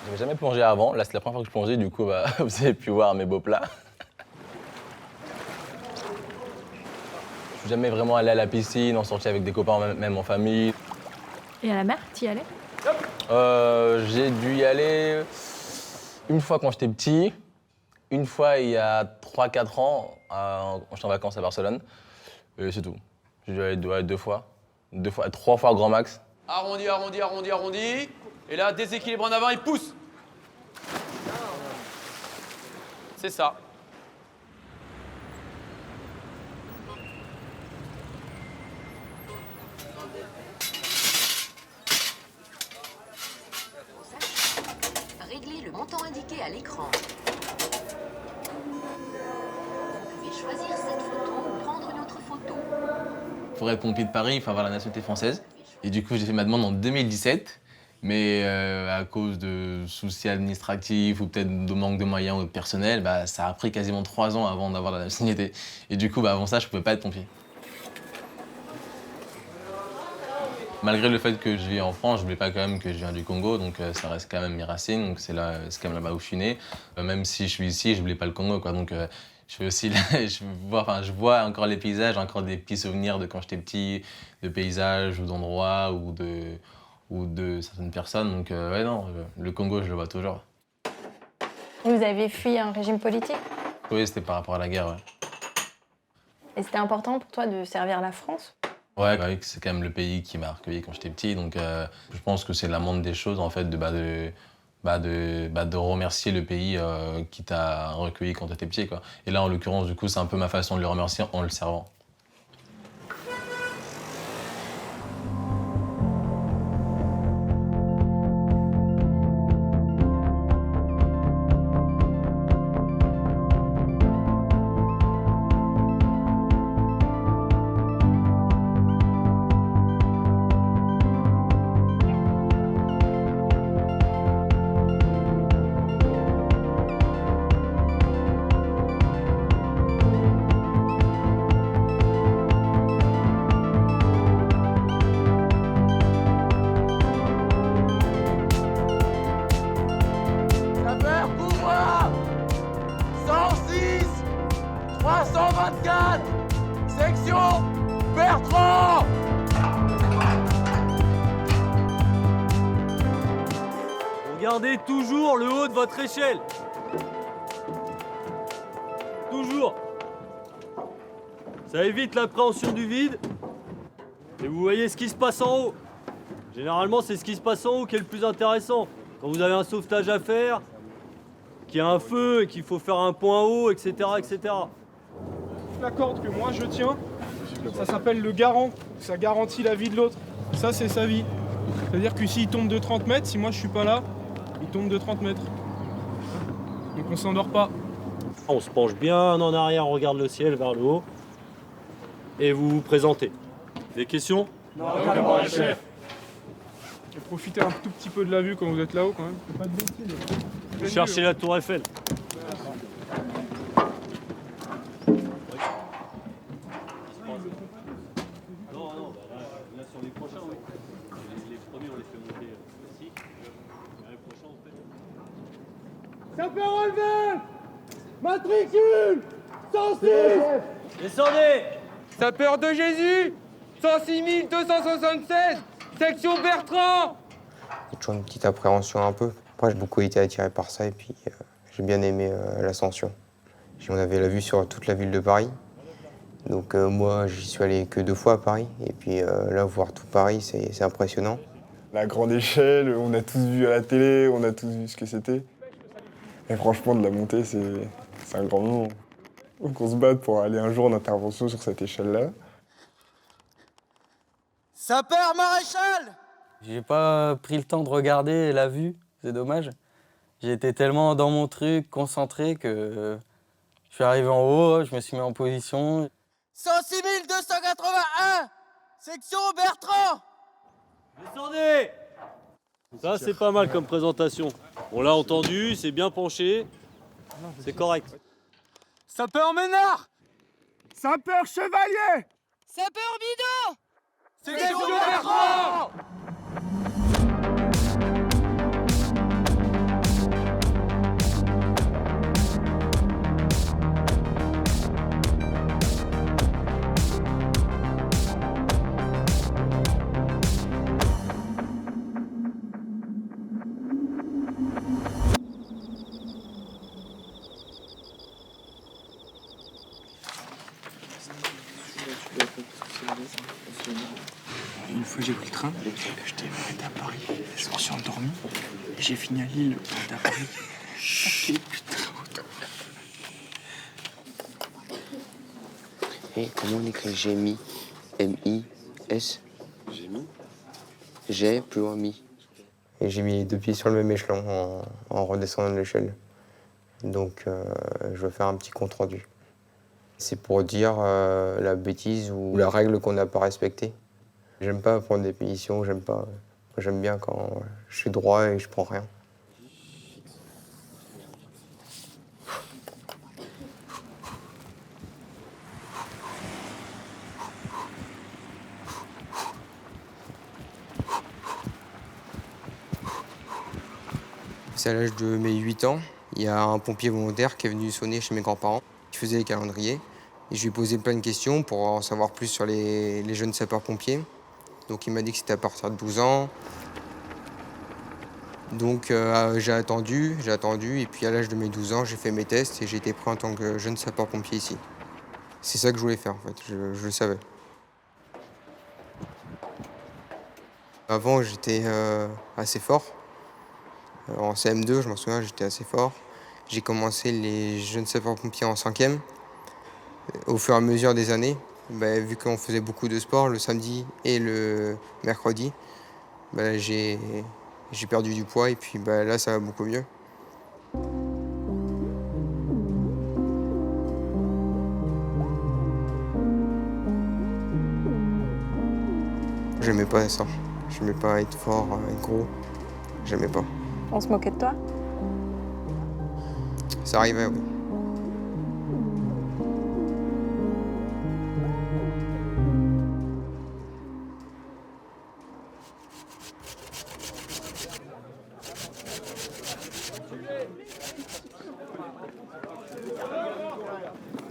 J'avais jamais plongé avant. Là, c'est la première fois que je plongeais, du coup, bah, vous avez pu voir mes beaux plats. Je suis jamais vraiment allé à la piscine, en sortie avec des copains, même en famille. Et à la mer, t'y allais? J'ai dû y aller une fois quand j'étais petit, une fois il y a 3-4 ans, quand j'étais en vacances à Barcelone, et c'est tout. J'ai dû aller deux fois, 3 fois grand max. Arrondi, arrondi, arrondi, arrondi. Et là, déséquilibre en avant, il pousse. C'est ça. Réglez le montant indiqué à l'écran. Vous pouvez choisir cette photo ou prendre une autre photo. Pour être pompier de Paris, il faut avoir la nationalité française. Et du coup, j'ai fait ma demande en 2017. Mais à cause de soucis administratifs ou peut-être de manque de moyens ou de personnel, bah, ça a pris quasiment 3 ans avant d'avoir la nationalité. Et du coup, bah, avant ça, je pouvais pas être pompier. Malgré le fait que je vis en France, je n'oublie pas quand même que je viens du Congo, donc ça reste quand même mes racines, donc c'est quand même là-bas où je suis né. Même si je suis ici, je n'oublie pas le Congo, quoi. Donc je fais aussi, je vois encore les paysages, encore des petits souvenirs de quand j'étais petit, de paysages ou d'endroits ou de certaines personnes. Donc ouais, non, le Congo, je le vois toujours. Vous avez fui un régime politique? Oui, c'était par rapport à la guerre, ouais. Et c'était important pour toi de servir la France? Ouais, c'est quand même le pays qui m'a recueilli quand j'étais petit, donc je pense que c'est la moindre des choses en fait de remercier le pays qui t'a recueilli quand t'étais petit, quoi. Et là, en l'occurrence, du coup, c'est un peu ma façon de le remercier en le servant. Section Bertrand. Regardez toujours le haut de votre échelle. Toujours. Ça évite l'appréhension du vide. Et vous voyez ce qui se passe en haut. Généralement, c'est ce qui se passe en haut qui est le plus intéressant. Quand vous avez un sauvetage à faire, qu'il y a un feu et qu'il faut faire un point haut, etc., etc. La corde que moi je tiens, ça s'appelle le garant. Ça garantit la vie de l'autre. Ça, c'est sa vie. C'est-à-dire que s'il tombe de 30 mètres, si moi je suis pas là, il tombe de 30 mètres. Donc on s'endort pas. On se penche bien en arrière, on regarde le ciel vers le haut. Et vous vous présentez. Des questions? Non, chef. Et profitez un tout petit peu de la vue quand vous êtes là-haut quand même. Pas de bêtises. Vous cherchez la tour Eiffel. Non, là sur les prochains, oui. Les premiers, on les fait monter ici. Et les prochains, on fait. Ça peut relever. Matricule 106. Descendez. Sapeur de Jésus 106 276. Section Bertrand. J'ai toujours une petite appréhension un peu. Après, j'ai beaucoup été attiré par ça et puis j'ai bien aimé l'ascension. On avait la vue sur toute la ville de Paris. Donc moi, j'y suis allé que 2 fois à Paris. Et puis là, voir tout Paris, c'est impressionnant. La grande échelle, on a tous vu à la télé, on a tous vu ce que c'était. Et franchement, de la montée, c'est un grand moment. Donc on se bat pour aller un jour en intervention sur cette échelle-là. Sapeur maréchal. J'ai pas pris le temps de regarder la vue, c'est dommage. J'ai été tellement dans mon truc, concentré, que je suis arrivé en haut, je me suis mis en position. 106 281. Section Bertrand. Descendez. Ça, c'est pas mal comme présentation. On l'a entendu, c'est bien penché. C'est correct. Sapeur Ménard. Sapeur Chevalier. Sapeur Bidon. Section Bertrand. Une fois j'ai pris le train, je t'ai arrêté à Paris, je me suis endormi et j'ai fini à Lille, à Paris. 5 km de route. Et comment on écrit Gémi? M-I-S? Gémi? J'ai plus loin mi. Et j'ai mis les 2 pieds sur le même échelon en redescendant de l'échelle. Donc je vais faire un petit compte rendu. C'est pour dire la bêtise ou la règle qu'on n'a pas respectée. J'aime pas prendre des punitions, j'aime pas. J'aime bien quand je suis droit et je prends rien. C'est à l'âge de mes 8 ans, il y a un pompier volontaire qui est venu sonner chez mes grands-parents, qui faisait les calendriers. Et je lui ai posé plein de questions pour en savoir plus sur les jeunes sapeurs-pompiers. Donc il m'a dit que c'était à partir de 12 ans. Donc j'ai attendu, et puis à l'âge de mes 12 ans, j'ai fait mes tests et j'ai été pris en tant que jeune sapeur-pompier ici. C'est ça que je voulais faire en fait, je le savais. Avant, j'étais assez fort. En CM2, je m'en souviens, j'étais assez fort. J'ai commencé les jeunes sapeurs-pompiers en 5e. Au fur et à mesure des années, vu qu'on faisait beaucoup de sport le samedi et le mercredi, j'ai perdu du poids et puis là, ça va beaucoup mieux. J'aimais pas ça. J'aimais pas être fort, être gros. J'aimais pas. On se moquait de toi? Ça arrivait, oui.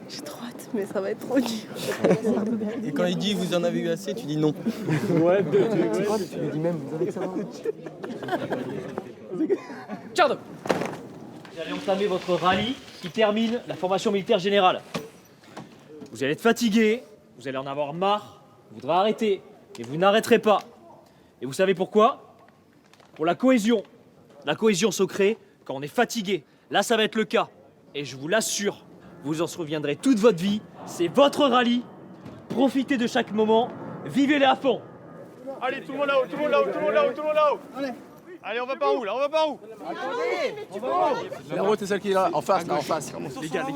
J'ai trop hâte, mais ça va être trop dur. Et quand il dit vous en avez eu assez, tu dis non. Ouais, tu lui dis même vous avez que ça va. Garde. Vous allez entamer votre rallye qui termine la formation militaire générale. Vous allez être fatigué, vous allez en avoir marre, vous voudrez arrêter, et vous n'arrêterez pas. Et vous savez pourquoi? Pour la cohésion. La cohésion se crée quand on est fatigué. Là, ça va être le cas. Et je vous l'assure, vous en souviendrez toute votre vie. C'est votre rallye. Profitez de chaque moment. Vivez-les à fond. Allez, tout le monde là-haut, tout le monde là-haut, tout le monde là-haut, tout le monde là-haut. Allez, on va par où là? On va par où? La route est celle qui est là, en face, là, en face. Les gars,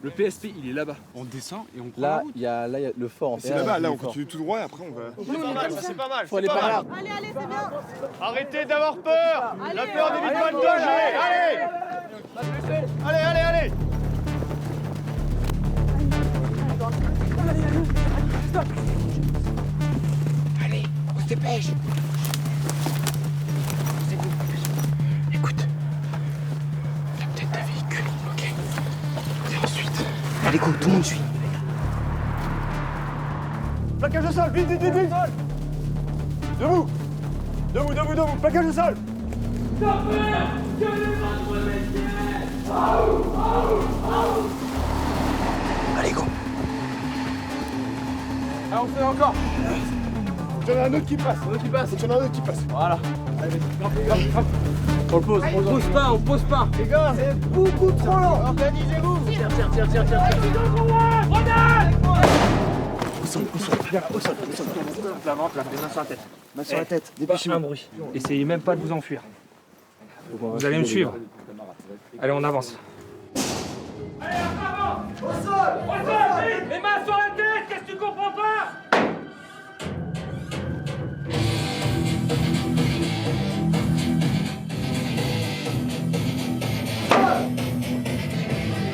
le PSP il est là-bas. On descend et on Là, il y a le fort en face. C'est là-bas, là on continue tout droit et après on va. C'est pas mal, ça c'est pas mal. Faut aller par là. Allez, allez, c'est bien. Arrêtez d'avoir peur. La peur n'évite pas le danger. Allez. Allez. Allez, on se dépêche. Écoute, la tête d'un véhicule, ok? Et ensuite. Allez, go, tout le monde suit. Plaquage au sol, vite. Debout, plaquage au sol. Allez, go. Allez, on fait encore. Il y en a un autre qui passe. Voilà. Allez, vas-y, grappe. On pose pas. Les gars, c'est beaucoup trop long. Organisez-vous. Tiens. Au sol. La main sur la tête. Main sur la tête, dépêchez-vous. Un bruit. Essayez même pas de vous enfuir. Vous allez me suivre. Allez, on avance. Allez, avant. Au sol. Les mains sur la tête, qu'est-ce que tu comprends pas?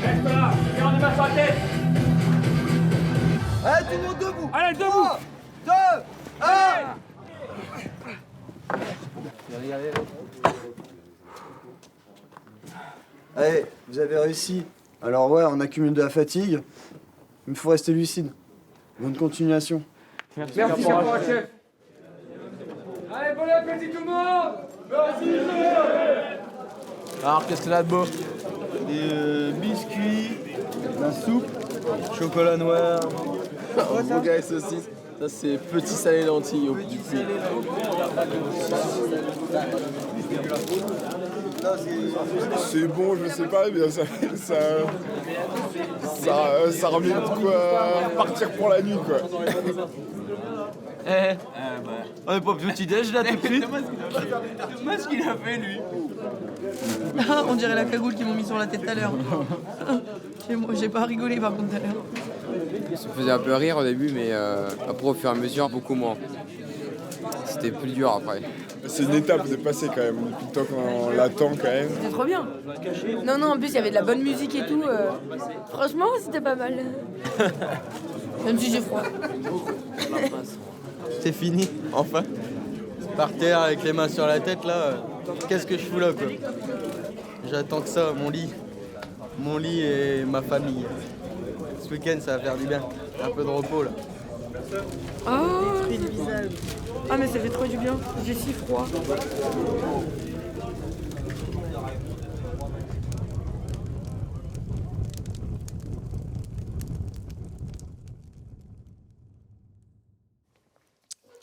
Reste là, garde les mains sur la tête. Allez, tout le monde debout. Allez, debout. 2, 1. Allez, vous avez réussi. Alors ouais, on accumule de la fatigue. Il faut rester lucide. Bonne continuation. Merci, chef. Allez, bon appétit tout le monde. Merci. Alors, qu'est-ce que là de beau? Des biscuits, la soupe, chocolat noir. Hamburger et saucisse. Ça, c'est petit salé lentilles au du puits. C'est bon, je sais pas, mais ça remet de quoi partir pour la nuit quoi. On est pas petit déj là tout de suite. Dommage ce qu'il a fait lui. On dirait la cagoule qu'ils m'ont mis sur la tête tout à l'heure. J'ai pas rigolé par contre tout à l'heure. Ça me faisait un peu rire au début, mais après au fur et à mesure, beaucoup moins. C'était plus dur après. C'est une étape de passer quand même, depuis le temps qu'on l'attend quand même. C'était trop bien. Non, en plus il y avait de la bonne musique et tout. Franchement, c'était pas mal. Même si j'ai froid. C'est fini, enfin. Par terre avec les mains sur la tête là. Qu'est-ce que je fous là quoi? J'attends que ça, mon lit. Mon lit et ma famille. Ce week-end ça va faire du bien. Un peu de repos là. Ah mais ça fait trop du bien, j'ai si froid.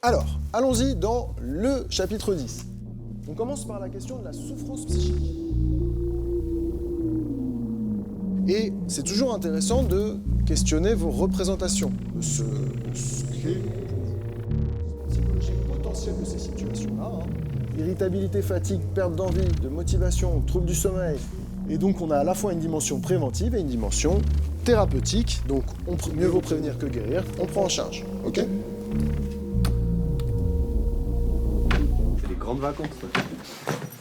Alors, allons-y dans le chapitre 10. On commence par la question de la souffrance psychique. Et c'est toujours intéressant de questionner vos représentations de ce qu'est psychologique potentiel de ces situations-là. Irritabilité, fatigue, perte d'envie, de motivation, trouble du sommeil. Et donc on a à la fois une dimension préventive et une dimension thérapeutique. Donc mieux vaut prévenir que guérir, on prend en charge. Ok ? C'est les grandes vacances.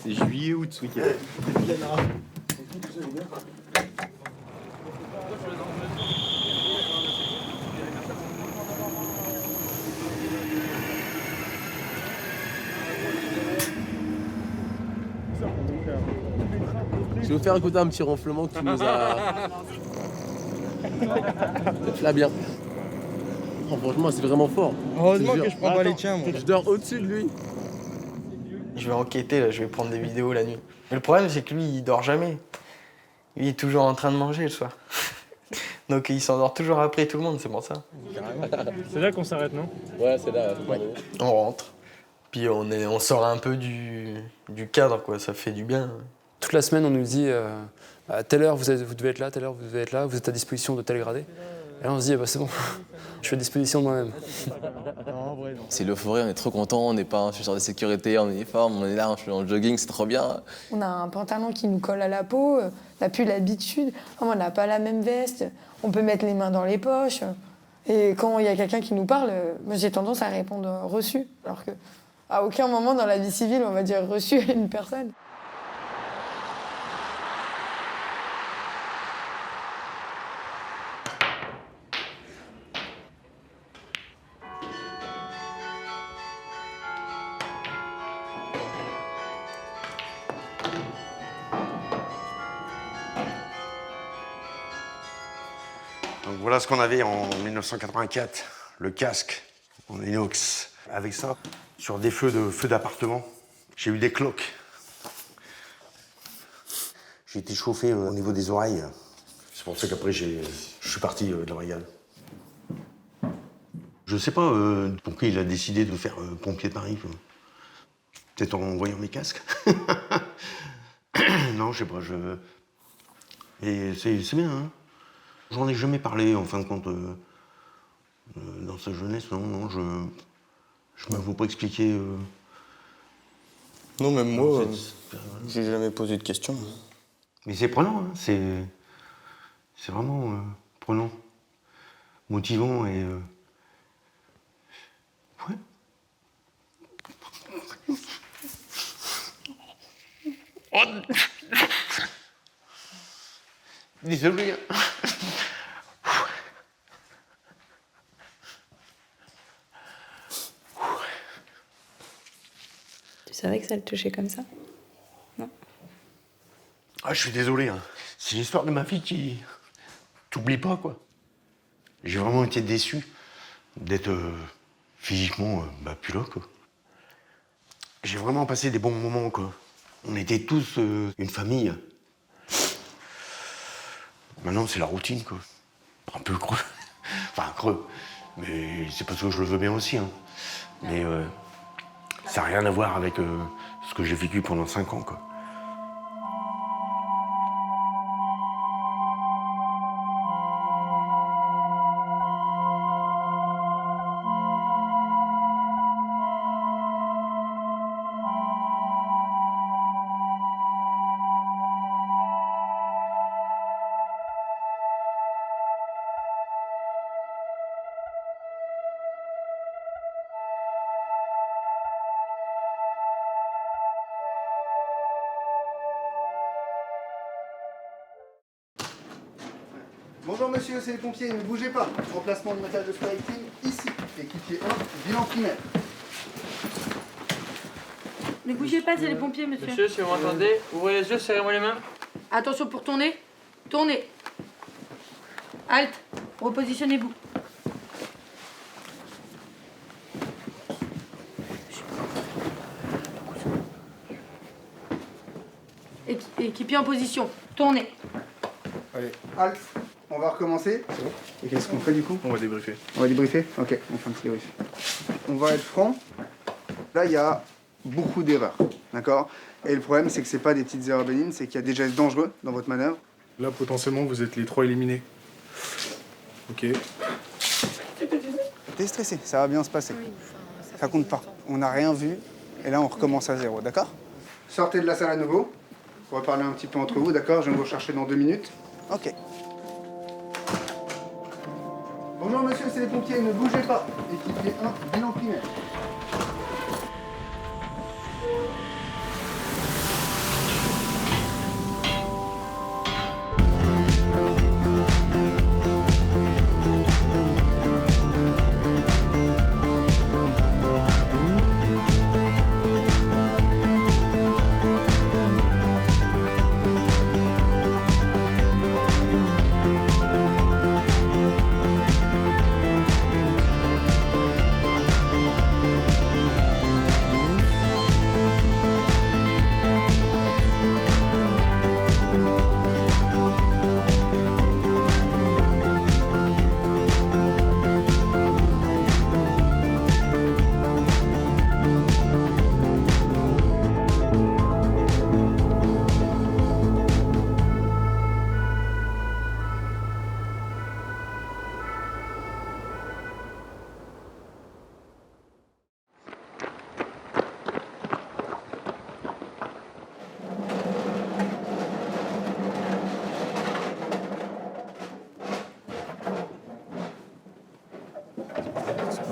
C'est juillet-août ce week-end. Je vais vous faire écouter un petit ronflement qui nous a... Là bien. Oh, franchement, c'est vraiment fort. Heureusement que je prends pas les tiens, moi. Je dors au-dessus de lui. Je vais enquêter, là, je vais prendre des vidéos la nuit. Mais le problème, c'est que lui, il dort jamais. Lui, il est toujours en train de manger le soir. Donc il s'endort toujours après tout le monde, c'est pour ça. C'est là qu'on s'arrête, non? Ouais, c'est là. Ouais. On rentre. Puis on sort un peu du cadre, quoi. Ça fait du bien. Toute la semaine, on nous dit à telle heure, vous devez être là, telle heure, vous devez être là, vous êtes à disposition de tel gradé. Et là, on se dit, bah, c'est bon, je suis à disposition de moi-même. C'est l'euphorie, on est trop content, on n'est pas un chasseur de sécurité en uniforme, on est là, je suis en jogging, c'est trop bien. On a un pantalon qui nous colle à la peau, on n'a plus l'habitude, on n'a pas la même veste, on peut mettre les mains dans les poches. Et quand il y a quelqu'un qui nous parle, moi j'ai tendance à répondre reçu, alors qu'à aucun moment dans la vie civile on va dire reçu à une personne. Donc voilà ce qu'on avait en 1984, le casque en inox. Avec ça, sur des feux d'appartement, j'ai eu des cloques. J'ai été chauffé au niveau des oreilles. C'est pour ça qu'après, je suis parti de la brigade. Je sais pas pourquoi il a décidé de faire pompier de Paris. Peut-être en voyant mes casques. Non, je sais pas. Et c'est bien, hein. J'en ai jamais parlé, en fin de compte, dans sa jeunesse. Non, je m'avoue pas expliquer. Non, même moi, j'ai jamais posé de questions. Mais c'est prenant, hein. C'est vraiment prenant, motivant et. Ouais. Oh. Désolé. Tu savais que ça le touchait comme ça? Non. Ah, je suis désolé, hein. C'est l'histoire de ma fille qui. T'oublies pas, quoi. J'ai vraiment été déçu d'être physiquement plus là, quoi. J'ai vraiment passé des bons moments, quoi. On était tous une famille. Maintenant, c'est la routine, quoi. Un peu creux. Enfin, creux. Mais c'est parce que je le veux bien aussi, hein. Mais ça n'a rien à voir avec ce que j'ai vécu pendant 5 ans, quoi. Bonjour monsieur, c'est les pompiers, ne bougez pas. Remplacement du matériel de firefighting ici. Équipier 1, bilan primaire. Ne bougez pas, c'est les pompiers, monsieur. Monsieur, si vous m'entendez, ouvrez les yeux, serrez-moi les mains. Attention pour tourner. Tournez. Halte. Repositionnez-vous. Équipier en position. Tournez. Allez, halte. On va recommencer. C'est bon. Et qu'est-ce qu'on fait du coup? On va débriefer. On va débriefer? Ok, on fait un petit débrief. On va être franc. Là, il y a beaucoup d'erreurs. D'accord? Et le problème, c'est que c'est pas des petites erreurs bénignes, c'est qu'il y a des gestes dangereux dans votre manœuvre. Là, potentiellement, vous êtes les 3 éliminés. Ok. T'es stressé, ça va bien se passer. Ça compte pas. On n'a rien vu. Et là, on recommence à zéro, d'accord? Sortez de la salle à nouveau. On va parler un petit peu entre vous, d'accord? Je vais vous rechercher dans 2 minutes. Ok. Bonjour monsieur, c'est les pompiers, ne bougez pas. Équipier 1, bilan primaire.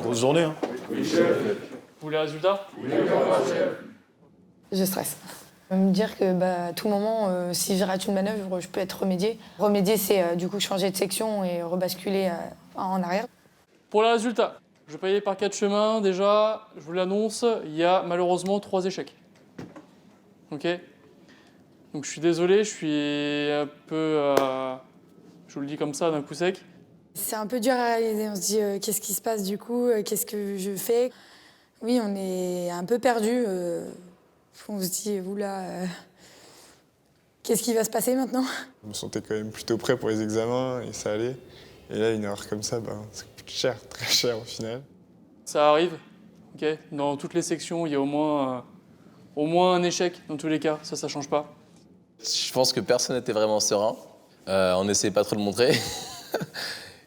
Grosse journée, hein. Vous voulez les résultats? Je stresse. Me dire que à tout moment, si je rate une manœuvre, je peux être remédié. Remédier, c'est du coup changer de section et rebasculer en arrière. Pour les résultats, je vais payer par 4 chemins. Déjà, je vous l'annonce, il y a malheureusement 3 échecs. Ok? Donc je suis désolé, je suis un peu... je vous le dis comme ça, d'un coup sec. C'est un peu dur à réaliser. On se dit qu'est-ce qui se passe du coup, qu'est-ce que je fais. Oui, on est un peu perdu. On se dit oula, qu'est-ce qui va se passer maintenant? Je me sentais quand même plutôt prêt pour les examens et ça allait. Et là, une erreur comme ça, ça coûte cher, très cher au final. Ça arrive, ok? Dans toutes les sections, il y a au moins un échec dans tous les cas, ça change pas. Je pense que personne n'était vraiment serein. On n'essayait pas trop de le montrer.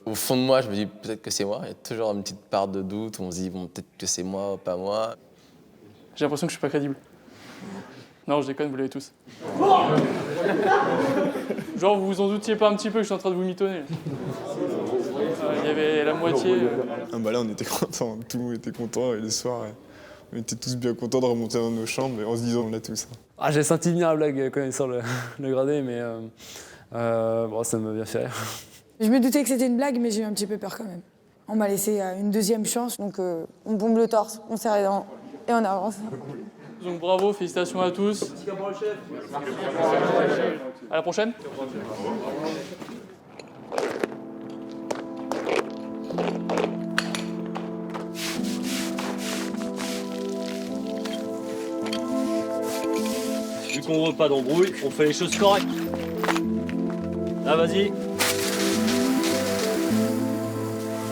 Au fond de moi, je me dis peut-être que c'est moi. Il y a toujours une petite part de doute où on se dit bon, peut-être que c'est moi, pas moi. J'ai l'impression que je suis pas crédible. Non, je déconne, vous l'avez tous. Genre, vous vous en doutiez pas un petit peu que je suis en train de vous mitonner. Il y avait la moitié. Là, on était contents, tout le monde était content et le soir, on était tous bien contents de remonter dans nos chambres en se disant on l'a tous. Ah, j'ai senti venir la blague quand il sort le gradé, mais ça m'a bien fait rire. Je me doutais que c'était une blague, mais j'ai eu un petit peu peur quand même. On m'a laissé une deuxième chance, donc on bombe le torse, on serre les dents et on avance. Donc bravo, félicitations à tous. À la prochaine. Vu qu'on veut pas d'embrouille, on fait les choses correctes. Là, vas-y.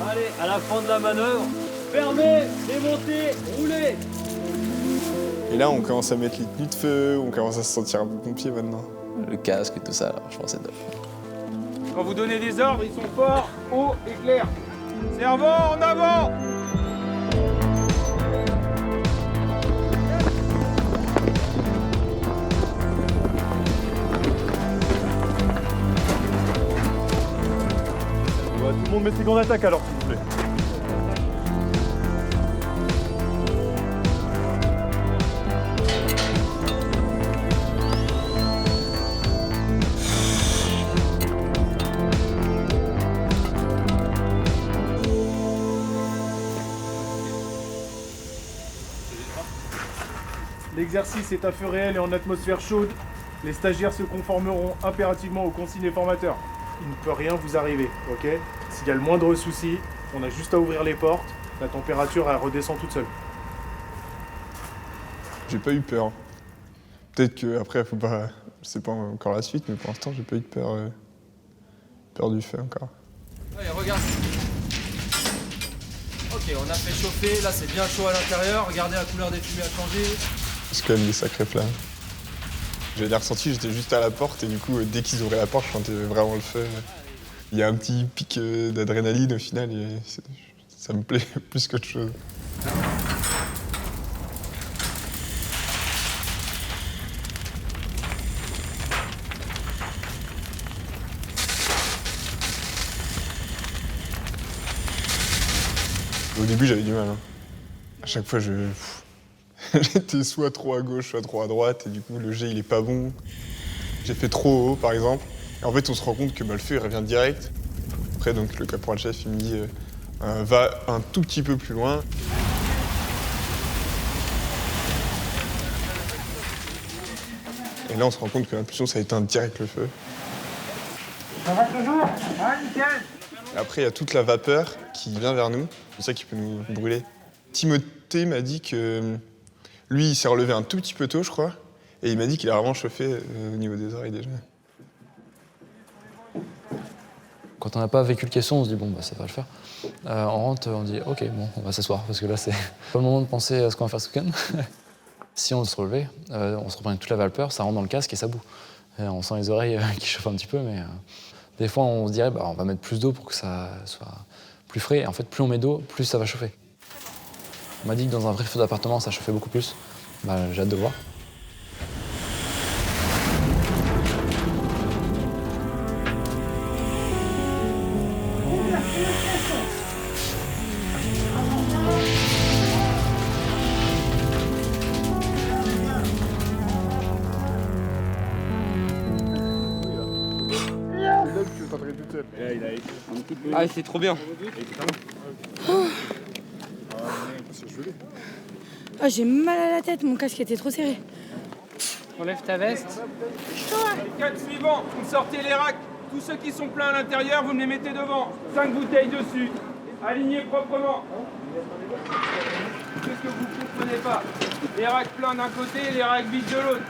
Allez, à la fin de la manœuvre, fermez, démontez, roulez. Et là, on commence à mettre les tenues de feu, on commence à se sentir un peu pompier maintenant. Le casque et tout ça, alors, je pense que c'est top. Quand vous donnez des ordres, ils sont forts, hauts et clairs. Servant, en avant! Tout le monde met ses gants d'attaque alors, s'il vous plaît. L'exercice est à feu réel et en atmosphère chaude. Les stagiaires se conformeront impérativement aux consignes des formateurs. Il ne peut rien vous arriver, ok? S'il y a le moindre souci, on a juste à ouvrir les portes, la température elle redescend toute seule. J'ai pas eu peur. Peut-être qu'après, faut pas... Je sais pas encore la suite, mais pour l'instant, j'ai pas eu de peur du feu encore. Allez, regarde. Ok, on a fait chauffer, là c'est bien chaud à l'intérieur. Regardez la couleur des fumées a changé. C'est quand même des sacrées flammes. J'avais ressenti, j'étais juste à la porte et du coup, dès qu'ils ouvraient la porte, je sentais vraiment le feu. Il y a un petit pic d'adrénaline au final et ça me plaît plus qu'autre chose. Au début, j'avais du mal. À chaque fois, j'étais soit trop à gauche, soit trop à droite, et du coup, le jet, il est pas bon. J'ai fait trop haut, par exemple. Et en fait, on se rend compte que le feu, il revient direct. Après, donc, le caporal-chef, il me dit va un tout petit peu plus loin. Et là, on se rend compte que l'impulsion, ça éteint direct le feu. Ça va toujours? Ouais, nickel. Et après, il y a toute la vapeur qui vient vers nous. C'est ça qui peut nous brûler. Timothée m'a dit que lui, il s'est relevé un tout petit peu tôt, je crois. Et il m'a dit qu'il a vraiment chauffé au niveau des oreilles déjà. Quand on n'a pas vécu le caisson, on se dit bon, ça va le faire. On rentre, on dit ok, bon, on va s'asseoir parce que là, c'est pas le moment de penser à ce qu'on va faire ce week-end. Si on se relevait, on se reprend toute la vapeur, ça rentre dans le casque et ça boue. Et on sent les oreilles qui chauffent un petit peu, mais des fois, on se dirait on va mettre plus d'eau pour que ça soit plus frais. Et en fait, plus on met d'eau, plus ça va chauffer. On m'a dit que dans un vrai feu d'appartement, ça chauffait beaucoup plus. J'ai hâte de voir. Ah, c'est trop bien. Ah, j'ai mal à la tête, mon casque était trop serré. Enlève ta veste. Les 4 suivants, vous sortez les racks. Tous ceux qui sont pleins à l'intérieur, vous me les mettez devant. 5 bouteilles dessus. Alignez proprement. Qu'est-ce que vous ne comprenez pas? Les racks pleins d'un côté et les racks vides de l'autre.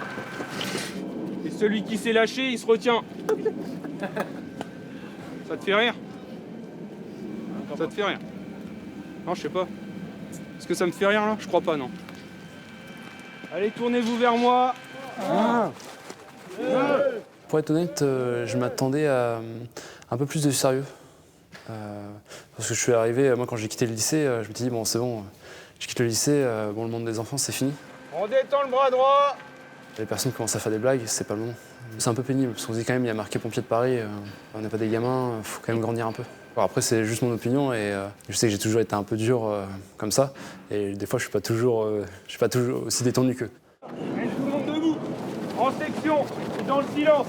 Et celui qui s'est lâché, il se retient. Ça te fait rire? Ça te fait rire? Non, je sais pas. Est-ce que ça me fait rire là? Je crois pas, non. Allez, tournez-vous vers moi. Pour être honnête, je m'attendais à un peu plus de sérieux. Parce que je suis arrivé, moi quand j'ai quitté le lycée, je me suis dit bon c'est bon, je quitte le lycée, bon le monde des enfants c'est fini. On détend le bras droit. Les personnes commencent à faire des blagues, c'est pas le moment. C'est un peu pénible, parce qu'on se dit quand même il y a marqué pompier de Paris, on n'est pas des gamins, faut quand même grandir un peu. Bon, après c'est juste mon opinion et je sais que j'ai toujours été un peu dur comme ça, et des fois je suis pas toujours aussi détendu qu'eux. Allez, tout le monde debout. En section, et dans le silence.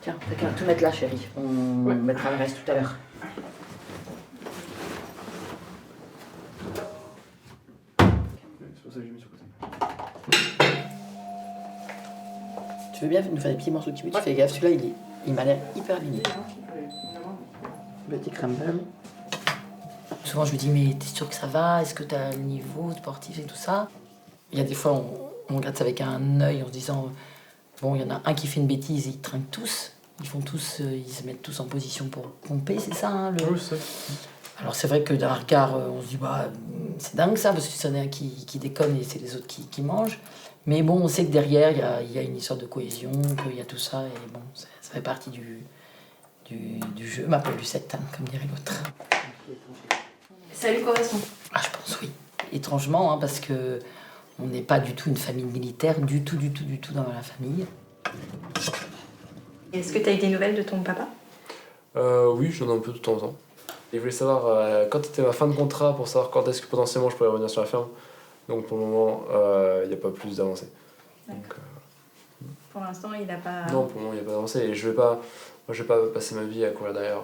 Tiens, t'as qu'à tout mettre là, chérie. On mettra le reste tout à l'heure. Tu veux bien nous faire des petits morceaux de kiwi? Tu fais gaffe, celui-là, il m'a l'air hyper aligné. Petit crumble. Souvent, je lui dis, mais t'es sûr que ça va? Est-ce que t'as le niveau sportif et tout ça? Il y a des fois, on regarde ça avec un œil en se disant, bon, il y en a un qui fait une bêtise, ils trinquent tous. Ils se mettent tous en position pour pomper, c'est ça, hein, Oui, c'est ça. Alors c'est vrai que d'un regard, on se dit, bah, c'est dingue ça, parce que c'en est un qui déconne et c'est les autres qui mangent. Mais bon, on sait que derrière, il y a une histoire de cohésion, qu'il y a tout ça, et bon, ça fait partie du jeu, ma Lucette, hein, comme dirait l'autre. Ça lui correspond? Ah, je pense oui. Étrangement, hein, parce que on n'est pas du tout une famille militaire, du tout dans la famille. Est-ce que tu as eu des nouvelles de ton papa? Oui, j'en ai un peu de temps en temps. Il voulait savoir quand était ma fin de contrat pour savoir quand est-ce que potentiellement je pourrais revenir sur la ferme. Donc pour le moment, il n'y a pas plus d'avancée. Pour l'instant, il n'a pas... Non, pour le moment, il n'y a pas d'avancée. Et je vais pas passer ma vie à courir derrière.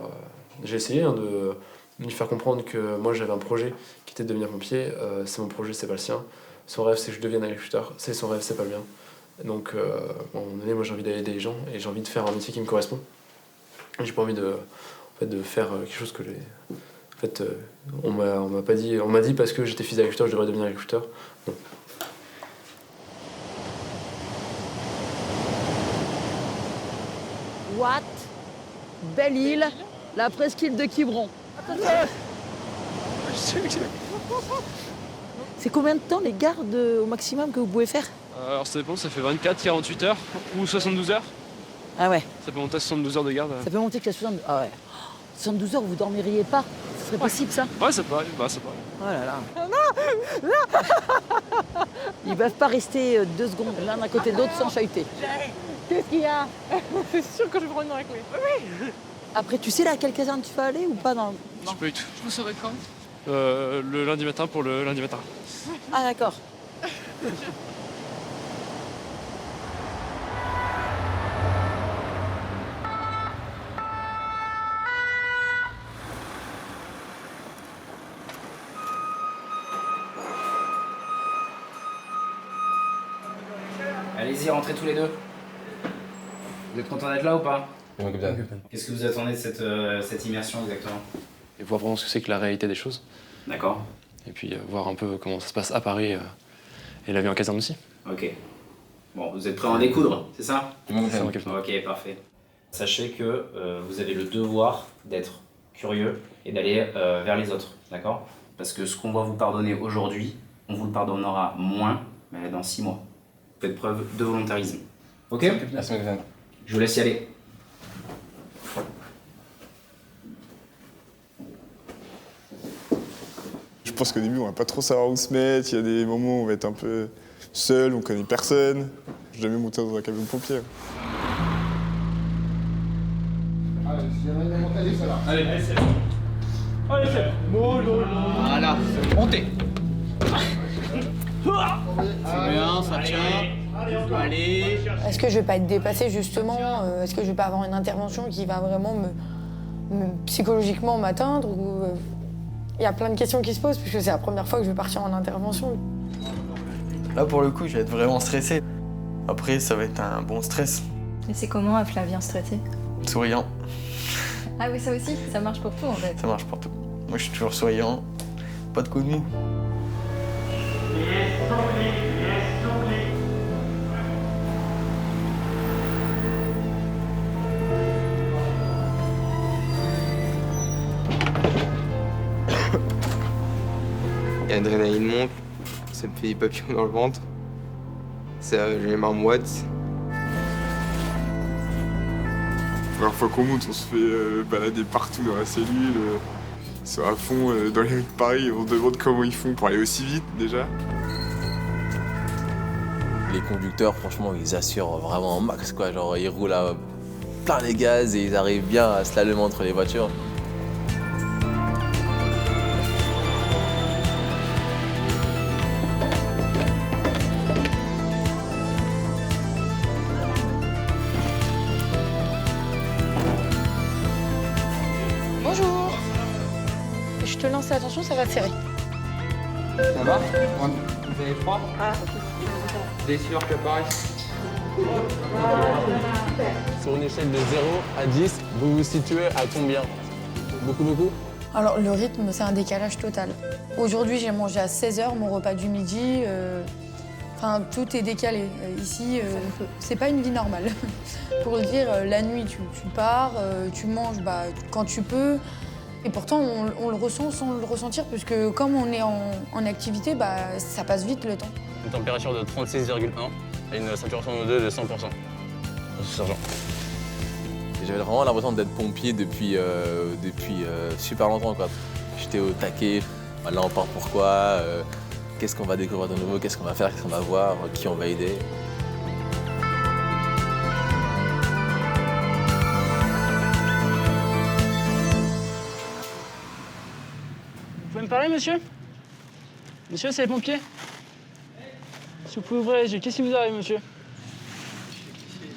J'ai essayé de lui faire comprendre que moi j'avais un projet qui était de devenir pompier. C'est mon projet, c'est pas le sien. Son rêve, c'est que je devienne agriculteur. C'est son rêve, c'est pas le mien. Donc, à un moment donné, moi j'ai envie d'aider les gens et j'ai envie de faire un métier qui me correspond. J'ai pas envie de faire quelque chose que j'ai. En fait, on m'a pas dit. On m'a dit parce que j'étais fils d'agriculteur, je devrais devenir agriculteur. Non. What? Belle île, la presqu'île de Quiberon. C'est combien de temps les gardes au maximum que vous pouvez faire? Alors ça dépend, ça fait 24, 48 heures ou 72 heures. Ah ouais. Ça peut monter à 72 heures de garde. Ça peut monter jusqu'à 72 heures. Ah ouais. 72 heures, vous dormiriez pas? Ce serait possible ça? Ouais, ça peut arriver, ça peut arriver. Oh là là. Non. Ils peuvent pas rester 2 secondes l'un à côté de l'autre sans chahuter. Qu'est-ce qu'il y a? C'est sûr que je vais prendre une raclée. Oui. Après, tu sais là à quelle caserne tu vas aller ou pas? Non. Je sais pas du tout. Je vous saurai quand? Le lundi matin pour le lundi matin. Ah d'accord. Allez-y, rentrez tous les deux. Vous êtes contents d'être là ou pas? Oui, capitaine. Qu'est-ce que vous attendez de cette immersion exactement? Et voir vraiment ce que c'est que la réalité des choses. D'accord. Et puis voir un peu comment ça se passe à Paris et la vie en caserne aussi. Ok. Bon, vous êtes prêts à en découdre, c'est ça? C'est mon capitaine. Ok, parfait. Sachez que vous avez le devoir d'être curieux et d'aller vers les autres, d'accord? Parce que ce qu'on va vous pardonner aujourd'hui, on vous le pardonnera moins mais dans 6 mois. Faites preuve de volontarisme. Ok? Merci, capitaine. Je vous laisse y aller. Je pense qu'au début, on va pas trop savoir où se mettre. Il y a des moments où on va être un peu seul, on connaît personne. J'ai jamais monté dans un camion de pompier. Allez, c'est bon. Allez, c'est bon. Voilà, montez. C'est bien, ça tient. Allez. Est-ce que je vais pas être dépassée justement? Est-ce que je vais pas avoir une intervention qui va vraiment psychologiquement m'atteindre? Il y a plein de questions qui se posent puisque c'est la première fois que je vais partir en intervention. Là, pour le coup, je vais être vraiment stressé. Après, ça va être un bon stress. Et c'est comment un Flavien stressé? Souriant. Ah oui, ça aussi, ça marche pour tout en fait. Ça marche pour tout. Moi, je suis toujours souriant. Pas de coups de mou. L'adrénaline monte, ça me fait des papillons dans le ventre. Ça, j'ai les mains moites. La première fois qu'on monte, on se fait balader partout dans la cellule. Ils sont à fond dans les rues de Paris, on se demande comment ils font pour aller aussi vite déjà. Les conducteurs, franchement, ils assurent vraiment en max, quoi. Genre, ils roulent à plein les gaz et ils arrivent bien à slalomer entre les voitures. Bonjour. Je te lance l'attention, ça va te serrer. Ça va? Vous avez froid? Ah, Des sueurs qui apparaissent? Sur une échelle de 0 à 10, vous vous situez à combien? Beaucoup? Alors le rythme, c'est un décalage total. Aujourd'hui, j'ai mangé à 16h mon repas du midi. Enfin, tout est décalé. Ici, c'est pas une vie normale. Pour le dire, la nuit, tu pars, tu manges quand tu peux. Et pourtant, on le ressent sans le ressentir, puisque comme on est en activité, ça passe vite le temps. Une température de 36,1 et une saturation en O2 de 100%. Sergent. J'avais vraiment l'impression d'être pompier depuis super longtemps, quoi. J'étais au taquet. Là, on part pourquoi? Qu'est-ce qu'on va découvrir de nouveau? Qu'est-ce qu'on va faire? Qu'est-ce qu'on va voir? Qui on va aider? Vous pouvez me parler, monsieur? Monsieur, c'est les pompiers? Si vous pouvez ouvrir les yeux, qu'est-ce qui vous arrive, monsieur?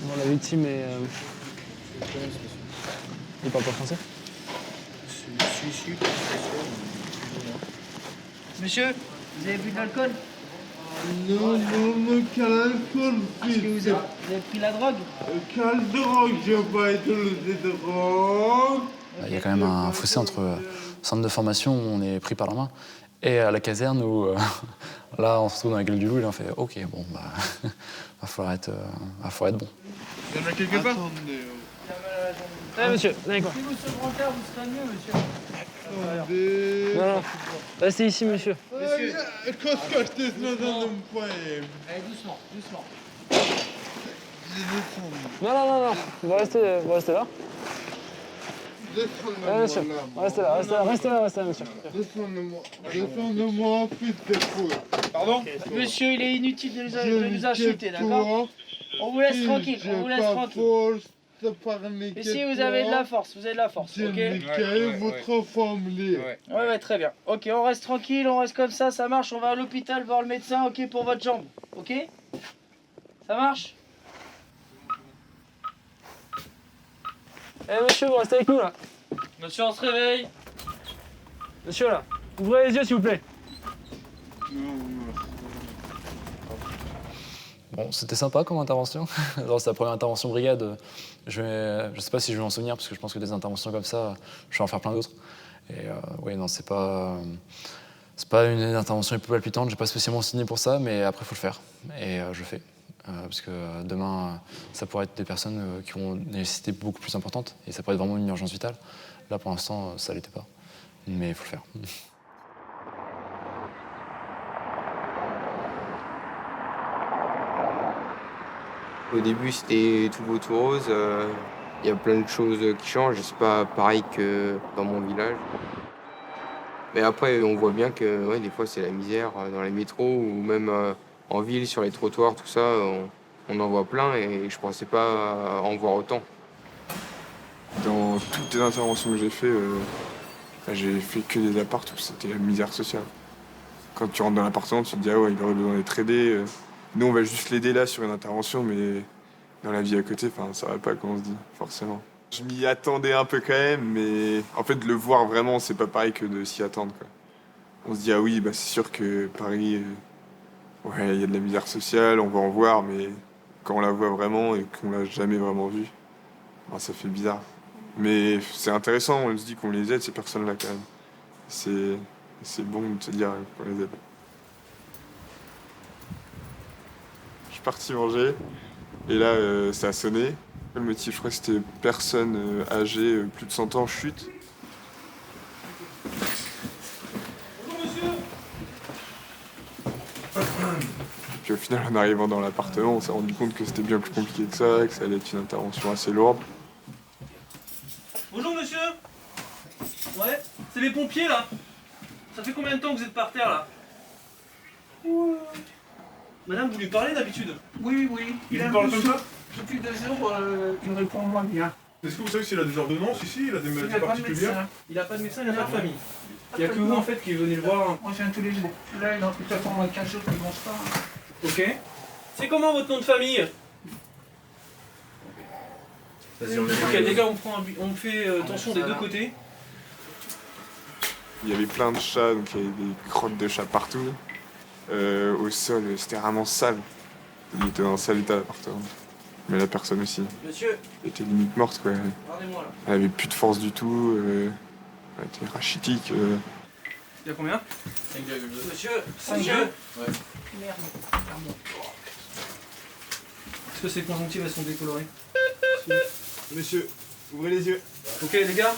Bon, la victime est... Il parle pas français? Monsieur, vous avez bu de l'alcool? Non, quel alcool, Est-ce que vous avez pris la drogue? Quelle drogue? J'ai pas utilisé de drogue. Il y a quand même un fossé entre centre de formation où on est pris par la main et à la caserne où là on se retrouve dans la gueule du loup et là on fait ok bon va falloir être bon. Il y en a quelque part? Allez monsieur, venez quoi. Si vous sur le brancard, vous serez mieux, monsieur. Non, restez ici monsieur. Monsieur. Qu'est-ce que je te dis dans un poème? Allez, doucement. Non, vous restez là. Allez, monsieur, restez là, monsieur. Descendez-moi, fils de pute. Pardon? Monsieur, il est inutile de nous insulter, d'accord? On vous laisse tranquille, Ici, vous avez de la force, ok? Votre famille. Ouais, très bien. Ok, on reste tranquille, on reste comme ça marche. On va à l'hôpital voir le médecin, ok, pour votre jambe, ok? Ça marche? Eh monsieur, vous restez avec nous là. Monsieur, on se réveille. Monsieur là, ouvrez les yeux s'il vous plaît. Bon, c'était sympa comme intervention. C'est la première intervention brigade. Je sais pas si je vais m'en souvenir parce que je pense que des interventions comme ça, je vais en faire plein d'autres. Et oui, non, c'est pas une intervention un peu palpitante. J'ai pas spécialement signé pour ça, mais après faut le faire. Et je le fais. Parce que demain, ça pourrait être des personnes qui ont des nécessités beaucoup plus importantes et ça pourrait être vraiment une urgence vitale. Là, pour l'instant, ça l'était pas. Mais il faut le faire. Au début, c'était tout beau, tout rose. Il y a plein de choses qui changent. C'est pas pareil que dans mon village. Mais après, on voit bien que ouais, des fois, c'est la misère dans les métros ou même en ville, sur les trottoirs, tout ça. On en voit plein et je pensais pas en voir autant. Dans toutes les interventions que j'ai fait que des apparts où c'était la misère sociale. Quand tu rentres dans l'appartement, tu te dis ah ouais, il aurait besoin d'être aidé. Nous, on va juste l'aider là sur une intervention, mais dans la vie à côté, ça va pas, comme on se dit, forcément. Je m'y attendais un peu quand même, mais en fait, le voir vraiment, c'est pas pareil que de s'y attendre, quoi. On se dit, ah oui, bah, c'est sûr que Paris, ouais, il y a de la misère sociale, on va en voir, mais quand on la voit vraiment et qu'on l'a jamais vraiment vue, bah, ça fait bizarre. Mais c'est intéressant, on se dit qu'on les aide, ces personnes-là, quand même. C'est bon de se dire qu'on les aide. Je suis parti manger, et là, ça a sonné. Le motif, je crois que c'était personne âgée, plus de 100 ans, chute. Bonjour monsieur. Puis au final, en arrivant dans l'appartement, on s'est rendu compte que c'était bien plus compliqué que ça allait être une intervention assez lourde. Bonjour monsieur. Ouais, c'est les pompiers là. Ça fait combien de temps que vous êtes par terre là? Madame, vous lui parlez d'habitude? Oui. Il vous parle comme ça? Depuis 2 jours, il répond moins bien. Est-ce que vous savez s'il a des ordonnances ici? Il a des Il maladies n'a pas de particulières? médecin. Il n'a pas de médecin, il n'a pas de famille. Il n'y a que vous en fait qui venez le voir. Moi, je viens tous les jours. Là, il est en tout cas pour moins 15 jours qu'il ne mange pas. Ok. C'est comment votre nom de famille? Ok, les gars, on fait tension des deux côtés. Il y avait plein de chats, donc il y avait des crottes de chats partout. Au sol, c'était vraiment sale. Il était dans un sale état l'appartement. Mais la personne aussi. Monsieur. Elle était limite morte, quoi. Regardez-moi là. Elle avait plus de force du tout. Elle était rachitique. Il y a combien? 5,2. Monsieur, 5,2. Ouais. Merde. Est-ce que ces conjonctives elles sont décolorées? Monsieur, ouvrez les yeux. Ok les gars.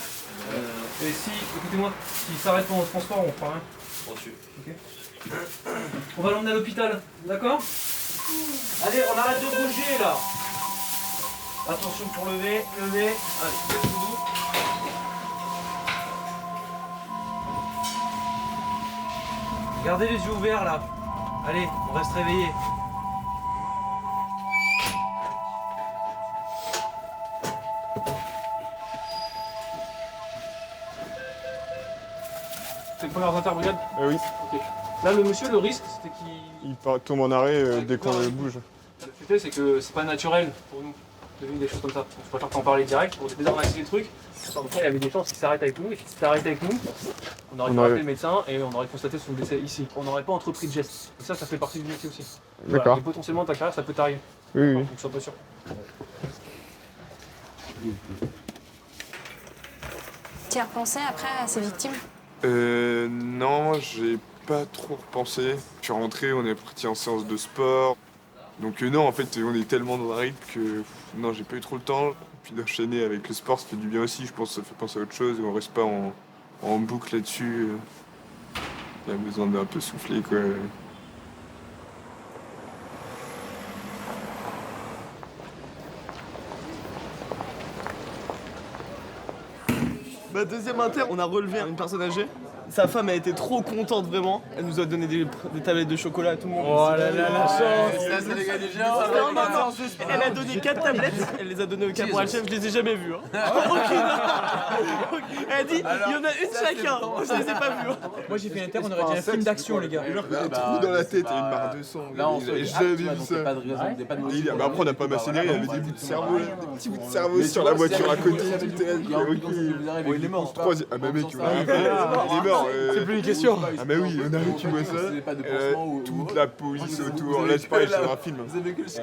Et si, écoutez-moi, s'il s'arrête pendant le transport, on fera rien. Reçu. Ok. On va l'emmener à l'hôpital, d'accord? Allez, on arrête de bouger là. Attention pour lever. Allez, faites doudou. Gardez les yeux ouverts là. Allez, on reste réveillés. C'est le premier interbrigade? Oui. Ok. Là, le monsieur, le risque, c'était qu'il... Il tombe en arrêt dès qu'on le bouge. Le fait, c'est que c'est pas naturel pour nous de vivre des choses comme ça. Donc, je préfère t'en parler direct pour désarmasser les trucs. Parfois, il y avait des chances qu'il s'arrête avec nous, et qu'il s'était arrêté avec nous, on aurait pu appeler le médecin et on aurait constaté son décès ici. On n'aurait pas entrepris de geste. Et ça fait partie du métier aussi. D'accord. Voilà. Et potentiellement, ta carrière, ça peut t'arriver. Oui. Donc, sois pas sûr. Tu as repensé après à ces victimes? Non, j'ai pas trop repensé. Je suis rentré, on est parti en séance de sport. Donc non, en fait, on est tellement dans un rythme que non, j'ai pas eu trop le temps. Puis d'enchaîner avec le sport, ça fait du bien aussi. Je pense que ça fait penser à autre chose. On reste pas en boucle là-dessus. Il y a besoin d'un peu souffler, quoi. Bah deuxième inter, on a relevé une personne âgée. Sa femme a été trop contente vraiment. Elle nous a donné des tablettes de chocolat à tout le monde. Oh là là, la chance. Ça c'est les gars du géant. Elle a donné 4 tablettes. Elle les a données au caporal chef. Je les ai jamais vues. Aucune. Elle a dit il y en a une chacun. Je les ai pas vues. Moi j'ai fait inter, on aurait dit un film d'action les gars. Genre un trou dans la tête et une barre de sang. Là on J'ai jamais vu ça. Mais après on n'a pas maçonné, il y avait des bouts de cerveau là. Des petits bouts de cerveau sur la voiture à côté. Il est mort. Ah bah mec, il est mort. C'est plus une question. Ah bah oui, on a vu, tu vois ça. Toute la police autour. Là, c'est pareil, c'est un film.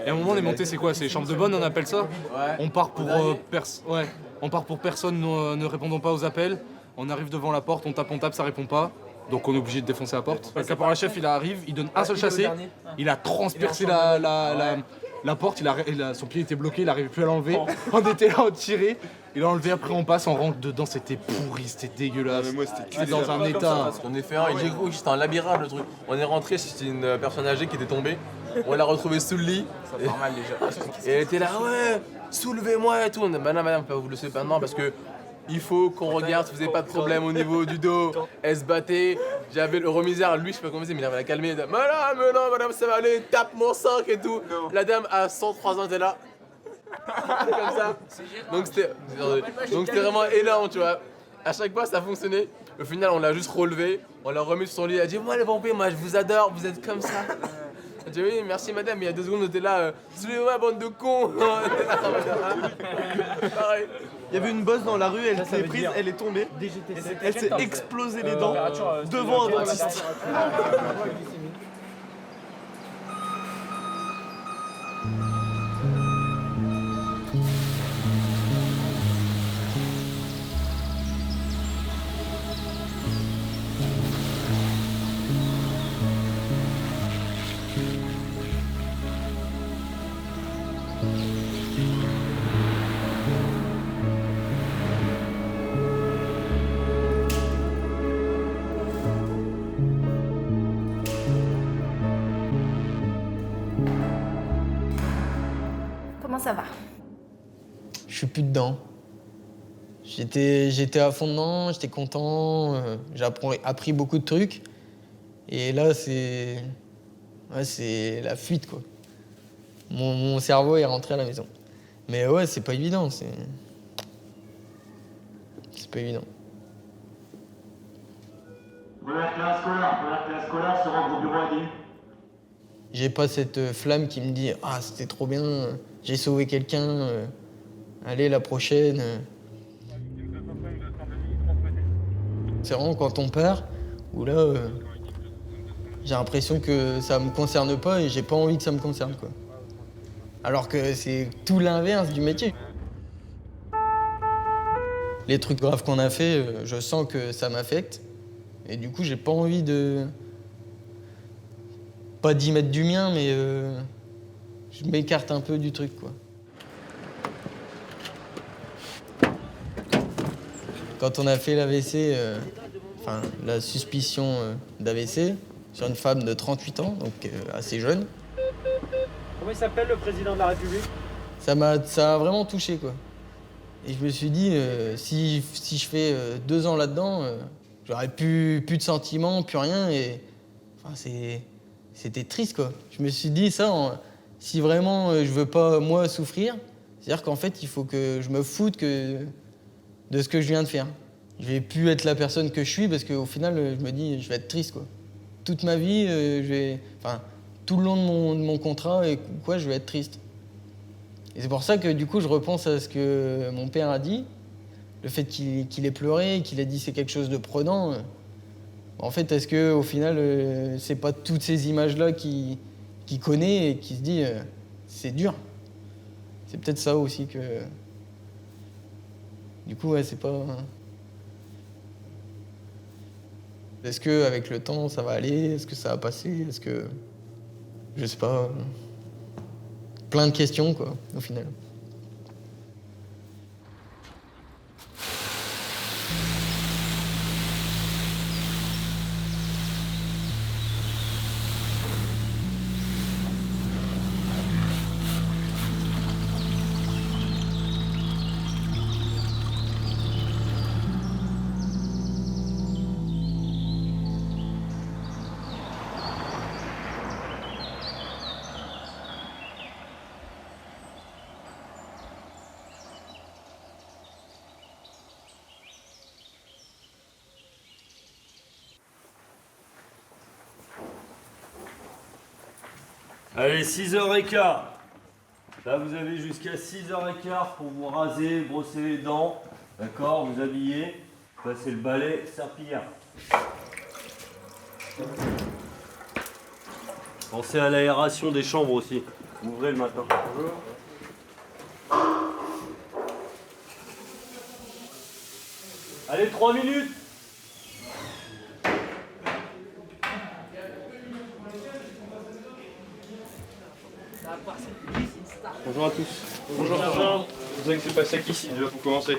Et à un moment, on est monté, c'est quoi? C'est chambre de bonne, on appelle ça? On part pour personne ne répondant pas aux appels. On arrive devant la porte, on tape, ça répond pas. Donc on est obligé de défoncer la porte. Le caporal chef, il arrive, il donne un seul chassé. Il a transpercé la porte, son pied était bloqué, il n'arrivait plus à l'enlever. On était là, on tirait. Il a enlevé, après on passe, on rentre dedans, c'était pourri, c'était dégueulasse. C'était dans un état. On est fait un, j'ai cru que c'était un labyrinthe le truc. On est rentré, c'était une personne âgée qui était tombée. On l'a retrouvée sous le lit. Ça fait mal déjà. Et elle était là, ouais, soulevez-moi et tout. On a dit, madame, vous le savez pas, non, parce que il faut qu'on regarde si vous n'avez pas de problème au niveau du dos. Elle se battait. J'avais le remisère, lui, je sais pas comment c'est, mais il avait la calmé. Madame, ça va aller, tape mon sac et tout. La dame à 103 ans était là. Comme ça. Donc c'était vraiment énorme, tu vois. À chaque fois, ça fonctionnait. Au final, on l'a juste relevé, on l'a remis sur son lit. Elle a dit, moi les pompiers, moi je vous adore, vous êtes comme ça. dit oui, merci madame, il y a 2 secondes, on était là, suivez-moi, bande de cons. Pareil. Il y avait une bosse dans la rue, elle s'est prise, elle est tombée. Elle s'est explosé les dents devant un dentiste. Comment ça va? Je suis plus dedans. J'étais à fond dedans, j'étais content, j'ai appris beaucoup de trucs. Et là, c'est la fuite, quoi. Mon cerveau est rentré à la maison. Mais ouais, c'est pas évident, c'est pas évident. Première classe scolaire se rendre au bureau à 10. J'ai pas cette flamme qui me dit « Ah, c'était trop bien, j'ai sauvé quelqu'un, allez, la prochaine. » C'est vraiment quand on part, où là, j'ai l'impression que ça me concerne pas et j'ai pas envie que ça me concerne, quoi. Alors que c'est tout l'inverse du métier. Les trucs graves qu'on a fait, je sens que ça m'affecte. Et du coup, j'ai pas envie de... Pas d'y mettre du mien, mais je m'écarte un peu du truc, quoi. Quand on a fait l'AVC, enfin la suspicion d'AVC sur une femme de 38 ans, donc assez jeune, Comment il s'appelle le président de la République? ça a vraiment touché, quoi. Et je me suis dit, si je fais 2 ans là-dedans, j'aurais plus de sentiments, plus rien, et enfin, c'était triste, quoi. Je me suis dit, ça, si vraiment je veux pas, moi, souffrir, c'est-à-dire qu'en fait, il faut que je me foute de ce que je viens de faire. Je vais plus être la personne que je suis, parce qu'au final, je me dis, je vais être triste, quoi. Toute ma vie, enfin, tout le long de mon contrat, et quoi, je vais être triste. Et c'est pour ça que, du coup, je repense à ce que mon père a dit, le fait qu'il ait pleuré, qu'il ait dit c'est quelque chose de prenant. En fait, est-ce qu'au final, c'est pas toutes ces images-là qu'il connaît et qu'il se dit c'est dur? C'est peut-être ça aussi que... Du coup, ouais, c'est pas... Est-ce qu'avec le temps, ça va aller? Est-ce que ça va passer? Est-ce que... Je sais pas... Plein de questions, quoi, au final. Allez, 6h15. Là, vous avez jusqu'à 6h15 pour vous raser, brosser les dents, d'accord, vous habiller, passer le balai, serpillière. Pensez à l'aération des chambres aussi. Ouvrez le matin. Bonjour. Allez, 3 minutes. Bonjour à tous. Bonjour. Bonjour. Vous avez passé à qui ici déjà pour commencer?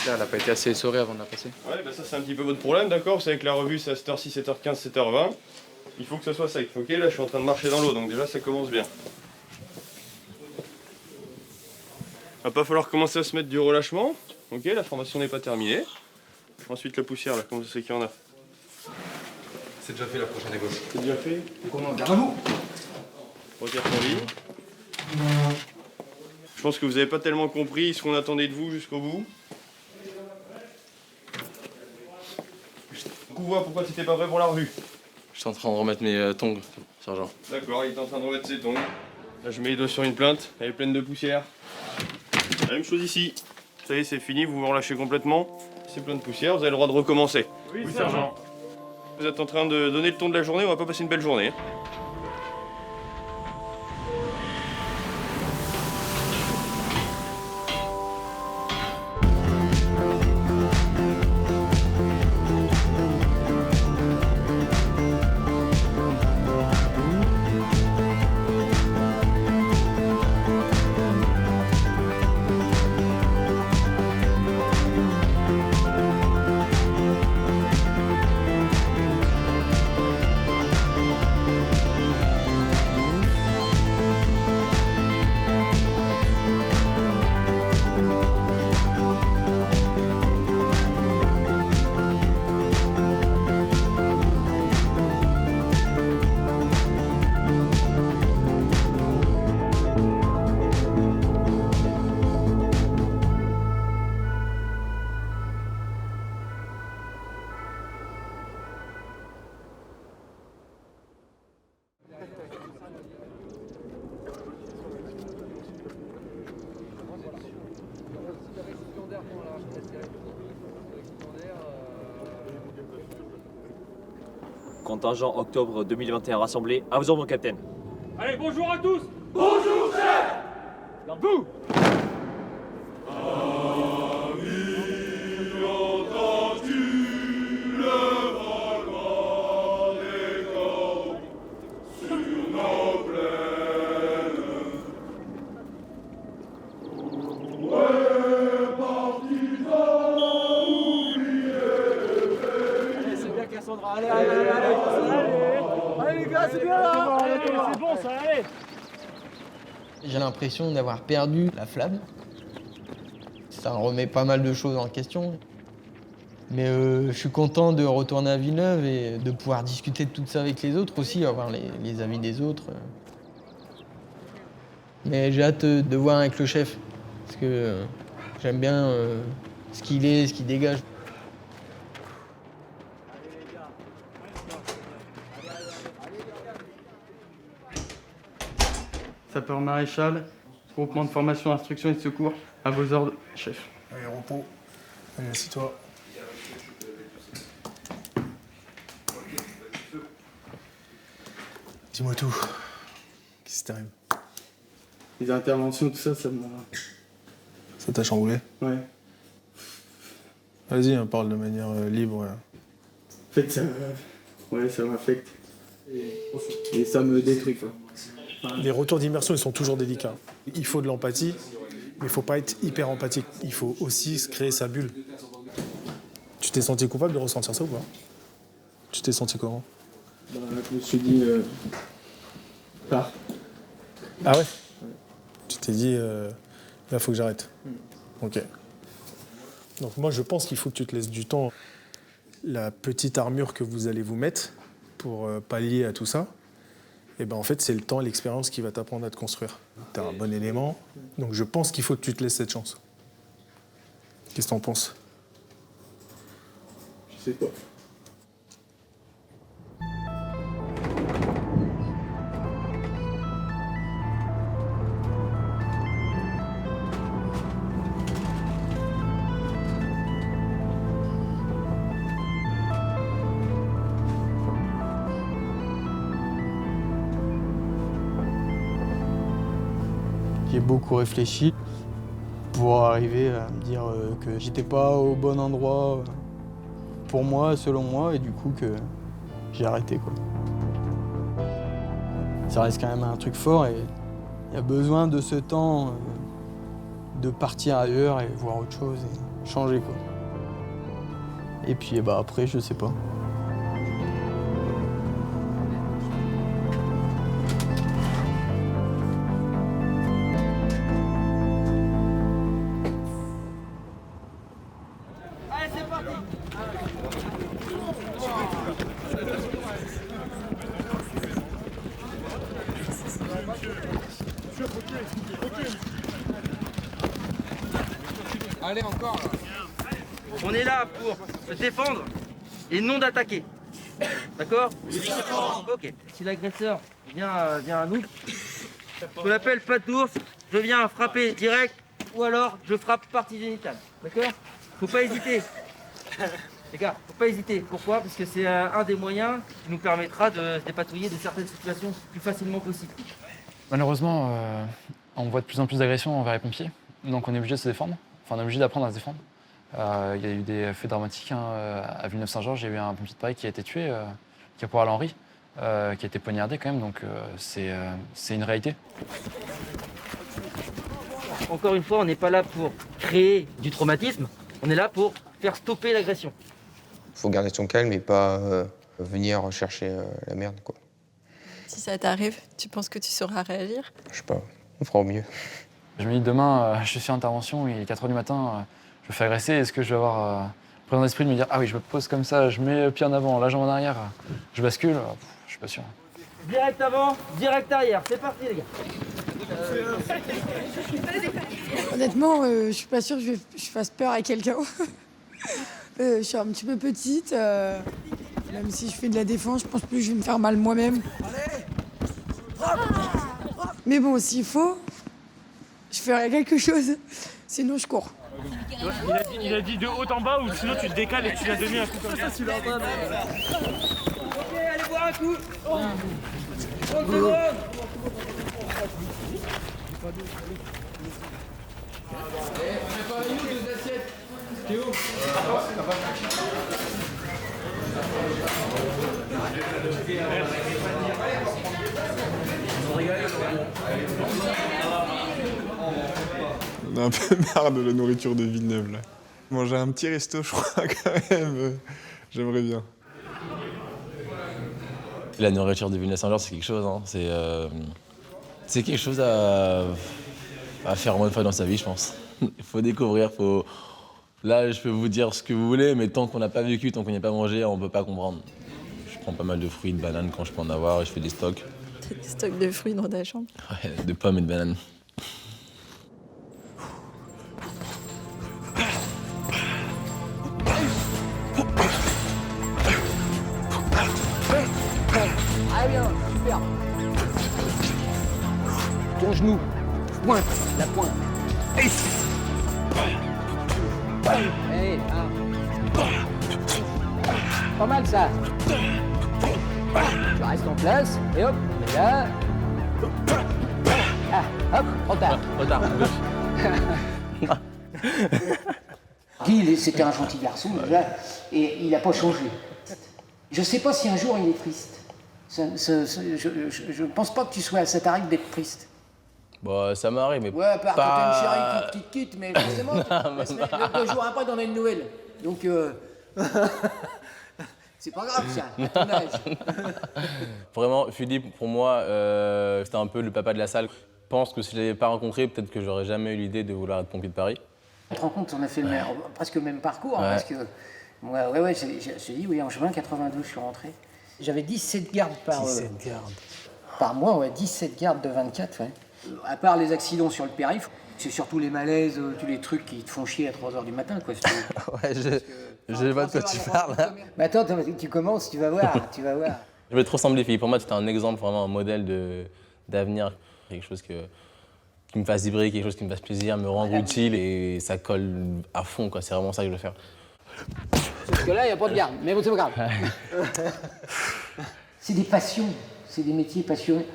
Elle n'a pas été assez essorée avant de la passer. Ouais, bah ça c'est un petit peu votre problème, d'accord? Vous savez que la revue c'est à 7h06, 7h15, 7h20. Il faut que ce soit safe, ok? Là je suis en train de marcher dans l'eau, donc déjà ça commence bien. Va pas falloir commencer à se mettre du relâchement, ok? La formation n'est pas terminée. Ensuite la poussière là, comment c'est qu'il y en a? C'est déjà fait, la prochaine est gauche. C'est déjà fait? Comment? Garde à vous. Retire ton lit. Je pense que vous n'avez pas tellement compris ce qu'on attendait de vous jusqu'au bout. Du coup, vois pourquoi tu n'étais pas prêt pour la revue. Je suis en train de remettre mes tongs sergent. D'accord, il est en train de remettre ses tongs. Là, je mets les doigts sur une plainte, elle est pleine de poussière. La même chose ici. Ça y est, c'est fini, vous vous relâchez complètement. C'est plein de poussière, vous avez le droit de recommencer. Oui, sergent. Vous êtes en train de donner le ton de la journée, on va pas passer une belle journée. Contingent octobre 2021 rassemblé. À vos ordres, mon capitaine. Allez, bonjour à tous. Bonjour, chef. Vous. J'ai l'impression d'avoir perdu la flamme. Ça remet pas mal de choses en question. Mais je suis content de retourner à Villeneuve et de pouvoir discuter de tout ça avec les autres aussi, avoir les avis des autres. Mais j'ai hâte de voir avec le chef, parce que j'aime bien ce qu'il est, ce qu'il dégage. Sapeur maréchal, groupement de formation, instruction et de secours, à vos ordres, chef. Allez, repos. Allez, assis-toi. Dis-moi tout. Qu'est-ce qui t'arrive? Les interventions, tout ça, ça m'a... Ça t'a chamboulé? Ouais. Vas-y, on parle de manière libre. En fait, ça... Ouais, ça m'affecte. Et ça me détruit, quoi. Les retours d'immersion, ils sont toujours délicats. Il faut de l'empathie, mais il faut pas être hyper empathique. Il faut aussi se créer sa bulle. Tu t'es senti coupable de ressentir ça ou pas? Tu t'es senti comment? Bah, je me suis dit... pars. Ah ouais? Tu t'es dit, là, faut que j'arrête. Ok. Donc moi, je pense qu'il faut que tu te laisses du temps. La petite armure que vous allez vous mettre pour pallier à tout ça, et ben en fait, c'est le temps et l'expérience qui va t'apprendre à te construire. T'as un bon élément, donc je pense qu'il faut que tu te laisses cette chance. Qu'est-ce que t'en penses? Je sais pas. J'ai beaucoup réfléchi pour arriver à me dire que j'étais pas au bon endroit pour moi, selon moi, et du coup que j'ai arrêté, quoi. Ça reste quand même un truc fort et il y a besoin de ce temps de partir ailleurs et voir autre chose et changer, quoi. Et puis bah, après, je sais pas. Allez, encore là. On est là pour se défendre et non d'attaquer. D'accord? Ok. Si l'agresseur vient à nous, je l'appelle patte d'ours, je viens frapper direct ou alors je frappe partie génitale. D'accord? Faut pas hésiter. Les gars, faut pas hésiter. Pourquoi? Parce que c'est un des moyens qui nous permettra de se dépatouiller de certaines situations plus facilement possible. Malheureusement, on voit de plus en plus d'agressions envers les pompiers, donc on est obligé de se défendre. Enfin, on est obligé d'apprendre à se défendre. Il y a eu des faits dramatiques. À Villeneuve-Saint-Georges, il y a eu un pompier de Paris qui a été tué, Caporal Henry, qui a été poignardé quand même, donc c'est une réalité. Encore une fois, on n'est pas là pour créer du traumatisme, on est là pour faire stopper l'agression. Faut garder son calme et pas venir chercher la merde, quoi. Si ça t'arrive, tu penses que tu sauras réagir? Je sais pas, on fera au mieux. Je me dis demain, je suis en intervention, il est 4h du matin, je me fais agresser, est-ce que je vais avoir le présent d'esprit de me dire « Ah oui, je me pose comme ça, je mets le pied en avant, la jambe en arrière, je bascule », je suis pas sûr. Direct avant, direct arrière, c'est parti les gars. Honnêtement, je suis pas sûre que je fasse peur à quelqu'un. Je suis un petit peu petite. Même si je fais de la défense, je pense plus que je vais me faire mal moi-même. Mais bon, s'il faut, je ferai quelque chose. Sinon, je cours. Il a dit de haut en bas ou sinon tu te décales et tu l'as donné un coup comme ça. Ok, allez boire un coup. 30 secondes. On a un peu marre de la nourriture de Villeneuve, là. Manger un petit resto, je crois, quand même. J'aimerais bien. La nourriture de Villeneuve-Saint-Georges, c'est quelque chose. Hein. C'est quelque chose à faire au moins une fois dans sa vie, je pense. Il faut découvrir, Là, je peux vous dire ce que vous voulez, mais tant qu'on n'a pas vécu, tant qu'on n'y a pas mangé, on ne peut pas comprendre. Je prends pas mal de fruits, de bananes quand je peux en avoir, et je fais des stocks. Des stocks de fruits dans ta chambre? Ouais, de pommes et de bananes. Ah bien, super. Ton genou, pointe, la pointe. Hey, pas mal ça. Tu restes en place et hop, on est là. Ah, hop, retard. Guy, c'était un gentil garçon déjà, et il n'a pas changé. Je sais pas si un jour il est triste. Je pense pas que ça t'arrive d'être triste. Bah, ça m'arrive, mais ouais, à part quand t'as une chérie qui te quitte, mais forcément, le 2 jours après, t'en as une nouvelle. Donc, c'est pas grave ça, à ton âge. Vraiment, Philippe, pour moi, c'était un peu le papa de la salle. Je pense que si je l'avais pas rencontré, peut-être que j'aurais jamais eu l'idée de vouloir être pompier de Paris. Tu te rends compte, on a fait presque le même parcours, hein, parce que moi, je dis, oui, en juin 92, je suis rentré. J'avais 17 gardes par mois, ouais, 17 gardes de 24, ouais. À part les accidents sur le périph', c'est surtout les malaises, tous les trucs qui te font chier à 3h du matin, quoi. Ouais, je vois de quoi tu parles. Mais attends, tu commences, tu vas voir, tu vas voir. Je vais trop ressembler, Philippe. Pour moi, c'était un exemple, vraiment un modèle d'avenir. Quelque chose qui me fasse vibrer, quelque chose qui me fasse plaisir, me rendre utile et ça colle à fond, quoi. C'est vraiment ça que je veux faire. Parce que là, il n'y a pas de garde, mais bon, c'est pas grave. C'est des passions, c'est des métiers passionnés.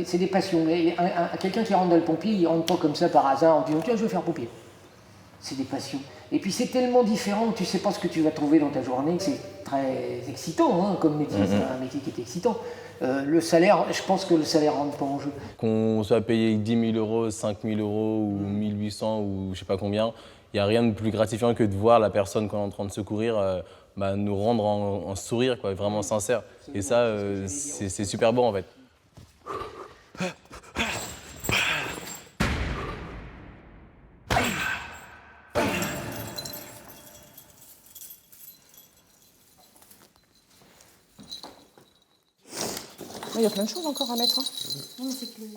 C'est des passions. Quelqu'un qui rentre dans le pompier, il ne rentre pas comme ça par hasard en disant tiens, je veux faire pompier. C'est des passions. Et puis c'est tellement différent, tu ne sais pas ce que tu vas trouver dans ta journée. C'est très excitant hein, comme métier, c'est un métier qui est excitant. Le salaire, je pense que le salaire ne rentre pas en jeu. Qu'on soit payé 10 000 euros, 5 000 euros ou 1 800 ou je sais pas combien, il n'y a rien de plus gratifiant que de voir la personne qu'on est en train de secourir nous rendre en sourire, quoi, vraiment sincère. Et ça, c'est super beau en fait. Il y a plein de choses encore à mettre. Hein.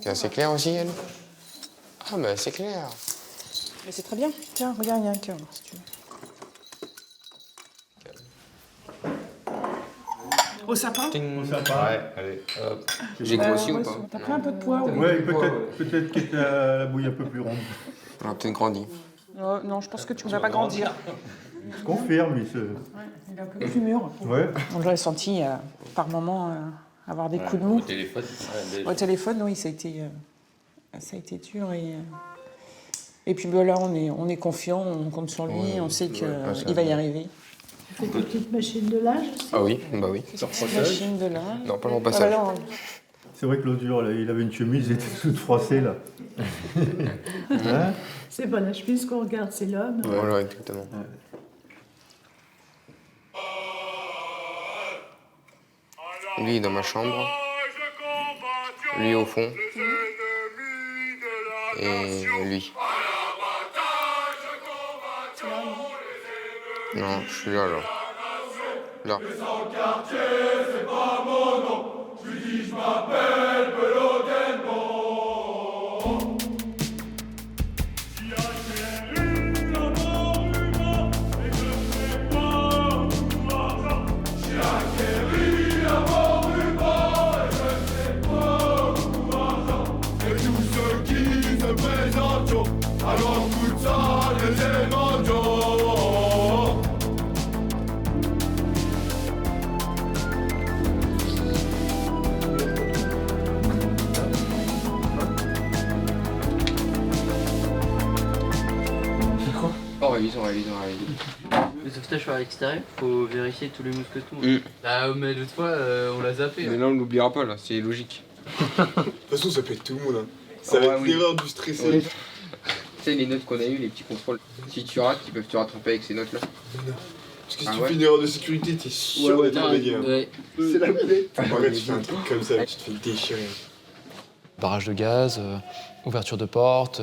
C'est assez clair aussi, elle? Ah, bah c'est clair. Mais c'est très bien. Tiens, regarde, il y a un cœur là, si tu veux. Au sapin? Au sapin. Ouais, allez, hop. J'ai grossi ou pas? T'as pris un peu de poids? Oui. Ouais, peut-être que la bouille un peu plus ronde. On a peut-être grandi. Non, je pense que tu ne vas pas grandir. Je confirme, il se... Il est un peu plus mûr. Ouais. On l'aurait senti par moment avoir des coups de mou. Au téléphone. Au téléphone, oui, ça a été dur. Et puis là, on est confiant, on compte sur lui, on sait qu'il va y arriver. Tu fais ta petite machine de linge aussi? Ah oui, bah oui. Machine de linge. Non, pas mon passage. C'est vrai que l'autre jour, là, il avait une chemise, il était toute froissée, là. Hein? C'est pas la chemise qu'on regarde, c'est l'homme. Voilà, exactement. Lui est dans ma chambre. Lui au fond. Et lui. Non, je suis là, là. Là. Alors écoute ça, les éléments d'eau. Oh, révision. Le sauvetage par l'extérieur, faut vérifier tous les mousquetons. Ah, mais l'autre fois, on l'a zappé. Mais là, on l'oubliera pas, là, c'est logique. De toute façon, ça peut être tout le monde. Hein. Ça va être l'erreur du stressé. Tu sais, les notes qu'on a eues, les petits contrôles, si tu rates, ils peuvent te rattraper avec ces notes-là. Non. Parce que si tu fais une erreur de sécurité, t'es sûr d'être réveillé. Ouais. C'est la boulette. En vrai, tu fais un truc comme ça, tu te fais déchirer. Barrage de gaz, ouverture de porte,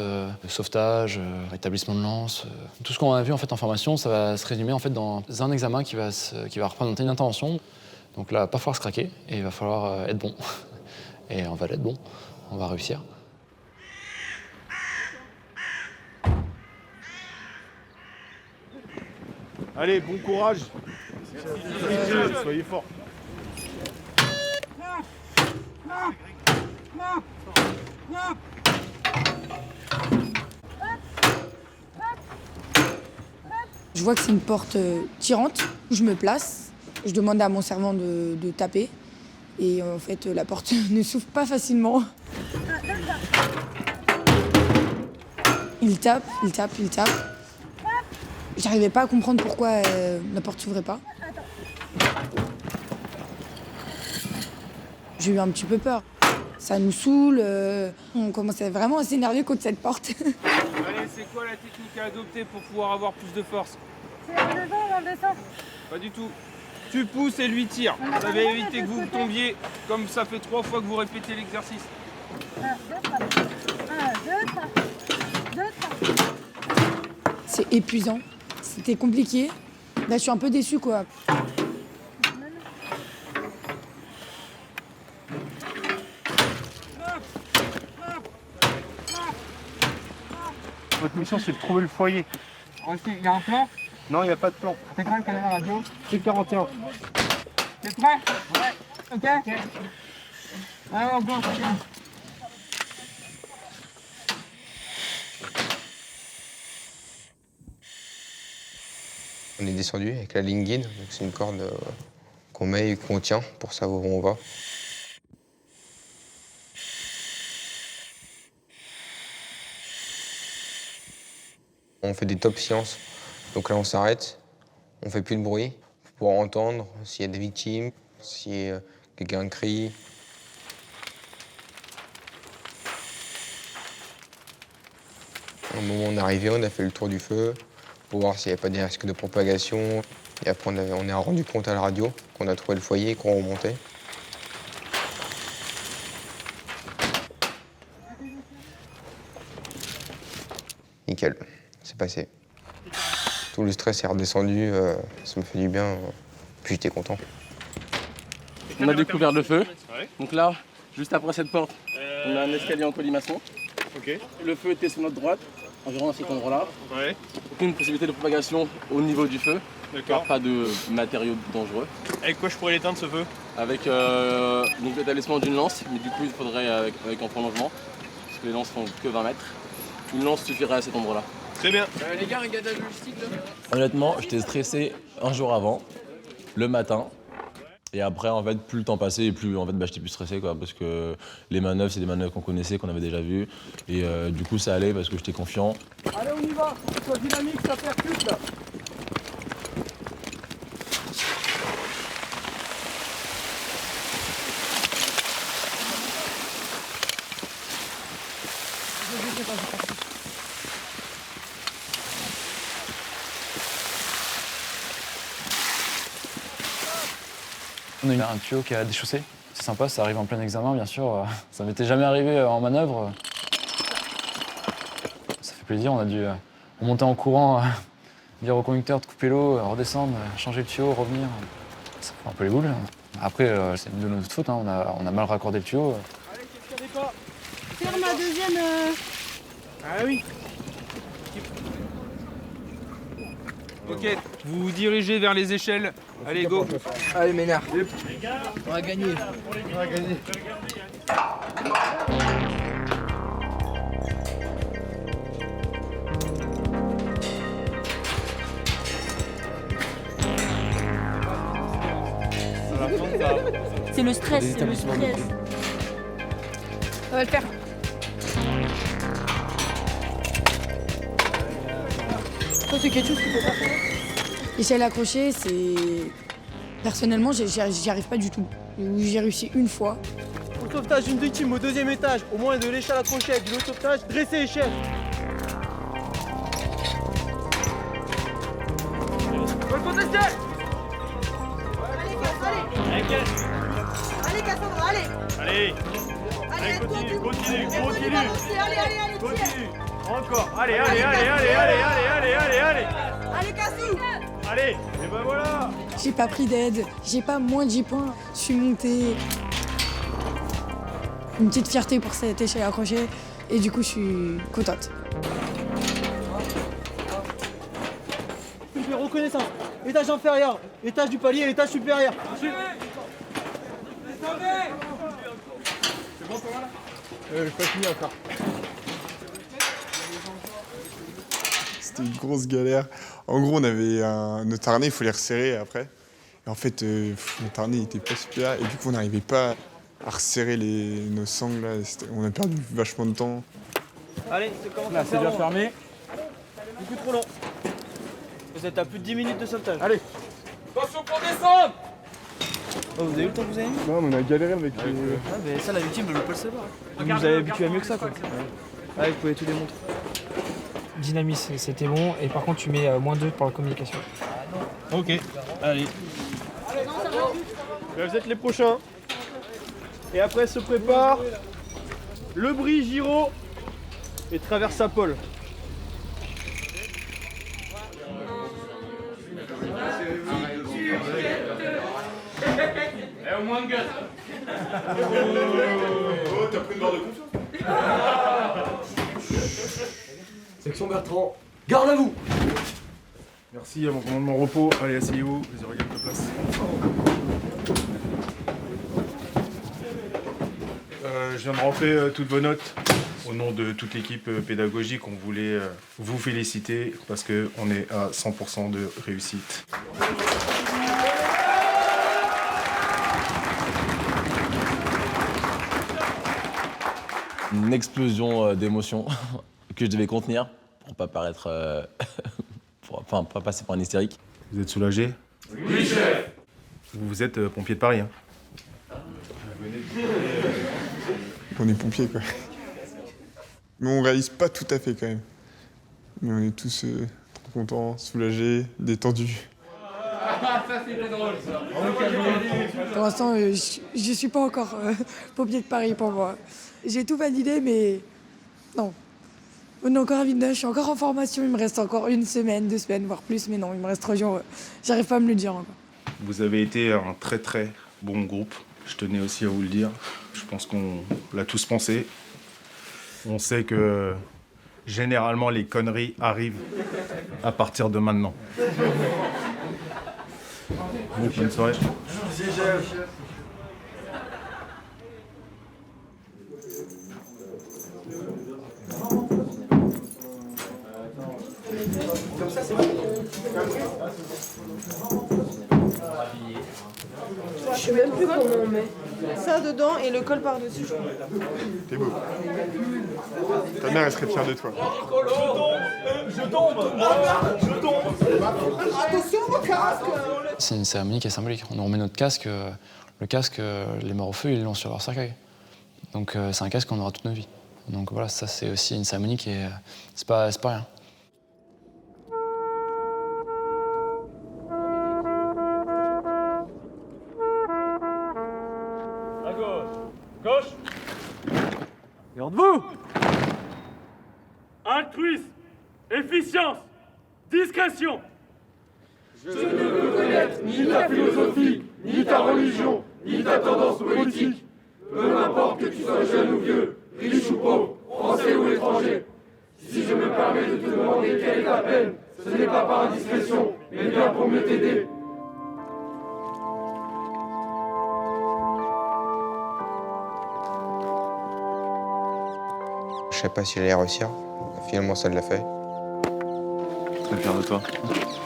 sauvetage, rétablissement de lance. Tout ce qu'on a vu en fait en formation, ça va se résumer en fait dans un examen qui va représenter une intervention. Donc là, il va pas falloir se craquer et il va falloir être bon. Et on va l'être bon, on va réussir. Allez, bon courage. Soyez forts. Je vois que c'est une porte tirante. Je me place. Je demande à mon servant de taper. Et en fait, la porte ne s'ouvre pas facilement. Il tape. J'arrivais pas à comprendre pourquoi la porte s'ouvrait pas. J'ai eu un petit peu peur. Ça nous saoule. On commençait vraiment à s'énerver contre cette porte. Allez, c'est quoi la technique à adopter pour pouvoir avoir plus de force? C'est en levant ou en descend? Pas du tout. Tu pousses et lui tire. Ça va éviter que vous tombiez, comme ça fait 3 fois que vous répétez l'exercice. 1, 2, 3. 1, 2, 3. 2, 3. C'est épuisant. C'était compliqué. Là, je suis un peu déçue, quoi. Votre mission, c'est de trouver le foyer. Il y a un plan? Non, il n'y a pas de plan. C'est quoi le canal radio? C'est 41. T'es prêt? Ouais. Ok. Allez, on go. On est descendu avec la ligne guide, donc c'est une corde qu'on met et qu'on tient pour savoir où on va. On fait des top sciences, donc là on s'arrête, on fait plus de bruit pour pouvoir entendre s'il y a des victimes, si quelqu'un crie. Au moment où on est arrivé, on a fait le tour du feu pour voir s'il n'y avait pas des risques de propagation. Et après, on a rendu compte à la radio qu'on a trouvé le foyer et qu'on remontait. Nickel, c'est passé. Tout le stress est redescendu, ça me fait du bien, puis j'étais content. On a découvert le feu. Donc là, juste après cette porte, on a un escalier en colimaçon. Ok. Le feu était sur notre droite. environ à cet endroit-là. Ouais. Aucune possibilité de propagation au niveau du feu. D'accord. Pas de matériaux dangereux. Avec quoi je pourrais l'éteindre ce feu? Avec donc l'établissement d'une lance, mais du coup il faudrait avec un prolongement, parce que les lances font que 20 mètres. Une lance suffirait à cet endroit-là. Très bien. Les gars, regardez la logistique là. Honnêtement, j'étais stressé un jour avant, le matin. Et après, en fait, plus le temps passait, et plus en fait, j'étais plus stressé, quoi, parce que les manœuvres, c'est des manœuvres qu'on connaissait, qu'on avait déjà vues. Et du coup, ça allait parce que j'étais confiant. Allez, on y va. Sois dynamique, ça percute là. On a eu un tuyau qui a déchaussé. C'est sympa, ça arrive en plein examen, bien sûr. Ça m'était jamais arrivé en manœuvre. Ça fait plaisir, on a dû remonter en courant, dire au conducteur de couper l'eau, redescendre, changer le tuyau, revenir. Ça fait un peu les boules. Après, c'est une de notre faute, hein. On a mal raccordé le tuyau. Allez, qu'est-ce qu'il y a des pas? Faire ma deuxième. Ah oui. Ok, vous vous dirigez vers les échelles. Allez, go. Allez, Ménard. On va gagner. On va gagner. C'est le stress, c'est le stress. On va le faire. Ça, c'est quelque chose qu'il faut pas faire. L'échelle accrochée, c'est... Personnellement, j'y arrive pas du tout. J'ai réussi une fois. Pour le sauvetage d'une victime au 2e étage, au moins de l'échelle accrochée avec du lot de sauvetage, dressez échelle. Allez, Cassandra, allez. Allez. Allez, continue. Allez, Continue. Encore. Allez. Allez. Allez, Cassou. Allez. Et ben voilà. J'ai pas pris d'aide, j'ai pas moins de 10 points. Je suis montée. Une petite fierté pour cette échelle accrochée. Et du coup, je suis contente. Reconnaissance. Étage inférieur, étage du palier, étage supérieur. C'est bon, toi là? J'ai pas fini encore. C'était une grosse galère. En gros, on avait notre harnais, il faut les resserrer après. Et en fait, notre harnais n'était pas super. Et du coup, on n'arrivait pas à resserrer nos sangles. Là. On a perdu vachement de temps. Allez, ça commence là, c'est déjà fermé. Beaucoup trop long. Vous êtes à plus de 10 minutes de sauvetage. Allez. Attention pour descendre. Oh, vous avez eu le temps que vous avez mis? Non, mais on a galéré avec les... Ah, mais ça, la victime, elle veut pas le savoir. Vous avez habitué à mieux que ça, quoi. Allez, vous pouvez tout démontrer. Dynamis, c'était bon. Et par contre, tu mets -2 pour la communication. Ok. Allez. Là, vous êtes les prochains. Et après se prépare le bris, Giro et traverse à Paul. Au moins de gaz. Oh, t'as pris une barre de confiance. Section Bertrand, garde à vous. Merci à mon commandement repos. Allez, asseyez-vous, vas-y, regarde ta place. Je viens de remplir toutes vos notes. Au nom de toute l'équipe pédagogique, on voulait vous féliciter parce qu'on est à 100% de réussite. Une explosion d'émotions que je devais contenir pour pas paraître, pour pas passer pour un hystérique. Vous êtes soulagé? Oui, chef. Vous êtes pompier de Paris, hein? On est pompiers, quoi. Mais on réalise pas tout à fait, quand même. Mais on est tous trop contents, soulagés, détendus. Ça, c'était drôle, ça. Pour l'instant, je suis pas encore pompier de Paris pour moi. J'ai tout validé, mais non. On est encore à Villeneuve, je suis encore en formation. Il me reste encore 1 semaine, 2 semaines, voire plus. Mais non, il me reste 3 jours. J'arrive pas à me le dire encore. Vous avez été un très très bon groupe. Je tenais aussi à vous le dire. Je pense qu'on l'a tous pensé. On sait que Généralement, les conneries arrivent à partir de maintenant. Bonne soirée. Comme ça, c'est bon. Je sais même plus comment on met. Ça dedans et le col par-dessus. T'es beau. Ta mère, elle serait fière de toi. Je tombe. Attention au casque. C'est une cérémonie qui est symbolique. On remet notre casque. Le casque, les morts au feu, ils l'ont sur leur cercueil. Donc c'est un casque qu'on aura toute notre vie. Donc voilà, ça c'est aussi une cérémonie qui est... C'est pas rien. À gauche. Gauche. Garde-vous. Altruisme. Efficience. Discrétion. Je ne veux connaître ni ta philosophie, ni ta religion, ni ta tendance politique. Peu m'importe que tu sois jeune ou vieux, riche ou pauvre, français ou étranger. Si je me permets de te demander quelle est ta peine, ce n'est pas par indiscrétion, mais bien pour mieux t'aider. Je sais pas si j'allais réussir. Finalement, ça l'a fait. Très fier de toi.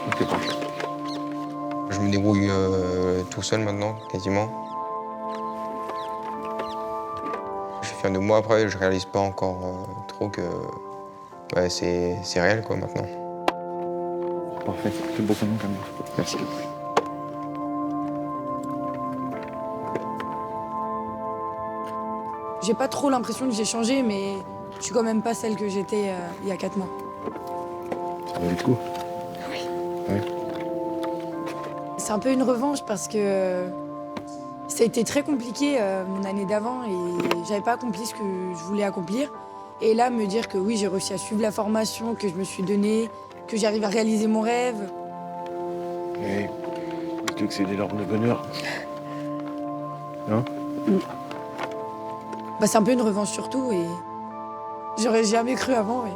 Ok, parfait. Je me débrouille tout seul maintenant, quasiment. Je suis fier de moi. Après, je réalise pas encore trop que ouais, c'est réel quoi maintenant. Parfait, c'est beau comme même. Merci. J'ai pas trop l'impression que j'ai changé, mais je suis quand même pas celle que j'étais il y a 4 mois. Ça valait le coup. Oui. Ouais. C'est un peu une revanche parce que ça a été très compliqué mon année d'avant et j'avais pas accompli ce que je voulais accomplir. Et là, me dire que oui, j'ai réussi à suivre la formation que je me suis donnée, que j'arrive à réaliser mon rêve. Oui, plutôt que c'est des larmes de bonheur. Hein? Bah, c'est un peu une revanche surtout et j'aurais jamais cru avant et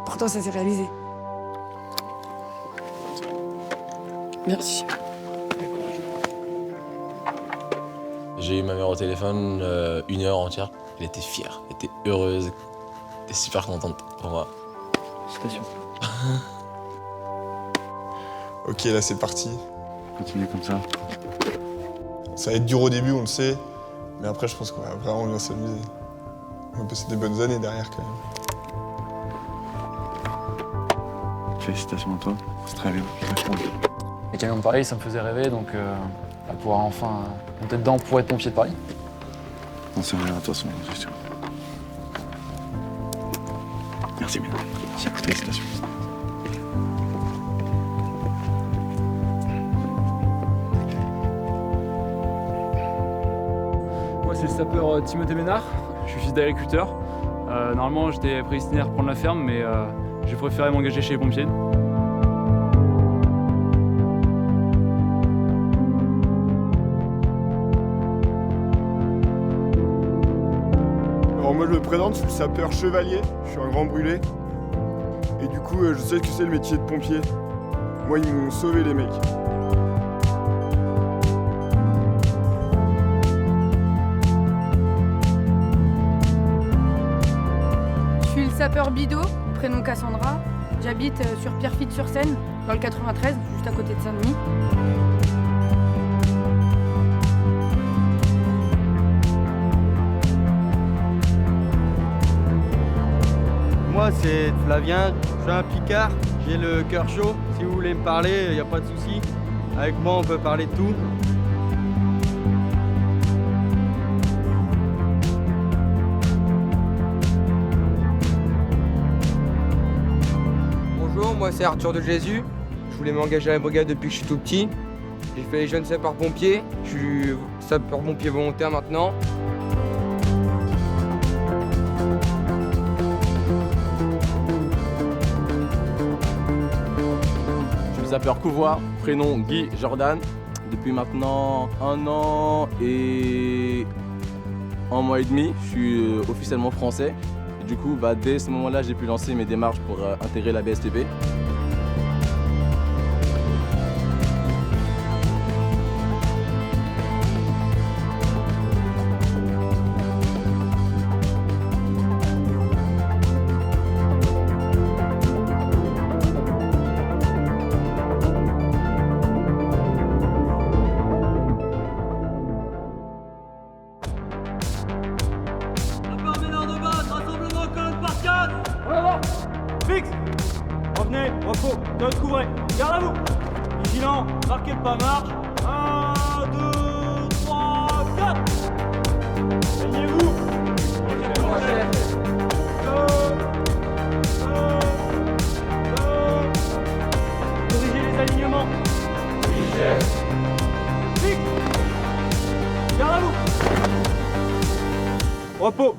pourtant ça s'est réalisé. Merci. J'ai eu ma mère au téléphone 1 heure entière. Elle était fière, elle était heureuse, elle était super contente pour moi. Félicitations. Ok, là c'est parti. Continuez comme ça. Ça va être dur au début, on le sait, mais après je pense qu'on va vraiment bien s'amuser. On va passer des bonnes années derrière quand même. Félicitations à toi, c'est très bien. Les camions de Paris, ça me faisait rêver, donc à pouvoir enfin monter dedans pour être pompier de Paris. On s'en revient à toi, c'est sûr. Merci bien. Félicitations. Moi, c'est le sapeur Timothée Ménard. Je suis fils d'agriculteur. Normalement, j'étais prédestiné à reprendre la ferme, mais j'ai préféré m'engager chez les pompiers. Alors moi je me présente, je suis le sapeur chevalier, je suis un grand brûlé. Et du coup je sais ce que c'est le métier de pompier. Moi ils m'ont sauvé les mecs. Je suis le sapeur Bidot, prénom Cassandra. J'habite sur Pierrefitte-sur-Seine, dans le 93, juste à côté de Saint-Denis. Moi, c'est Flavien, je suis un picard, j'ai le cœur chaud. Si vous voulez me parler, il n'y a pas de souci. Avec moi, on peut parler de tout. Bonjour, moi c'est Arthur de Jésus. Je voulais m'engager à la brigade depuis que je suis tout petit. J'ai fait les jeunes sapeurs-pompiers. Je suis sapeur-pompier volontaire maintenant. Je suis sapeur couvoir, prénom Guy Jordan. Depuis maintenant 1 an et 1 mois et demi, je suis officiellement français. Du coup, dès ce moment-là, j'ai pu lancer mes démarches pour intégrer la BSTP. Fixe. Revenez, repos, note, couvrez. Garde à vous. Vigilant, marquez le pas, marche. 1, 2, 3, 4. Alignez-vous. Corrigez les alignements. Fixe. Garde à vous. Repos.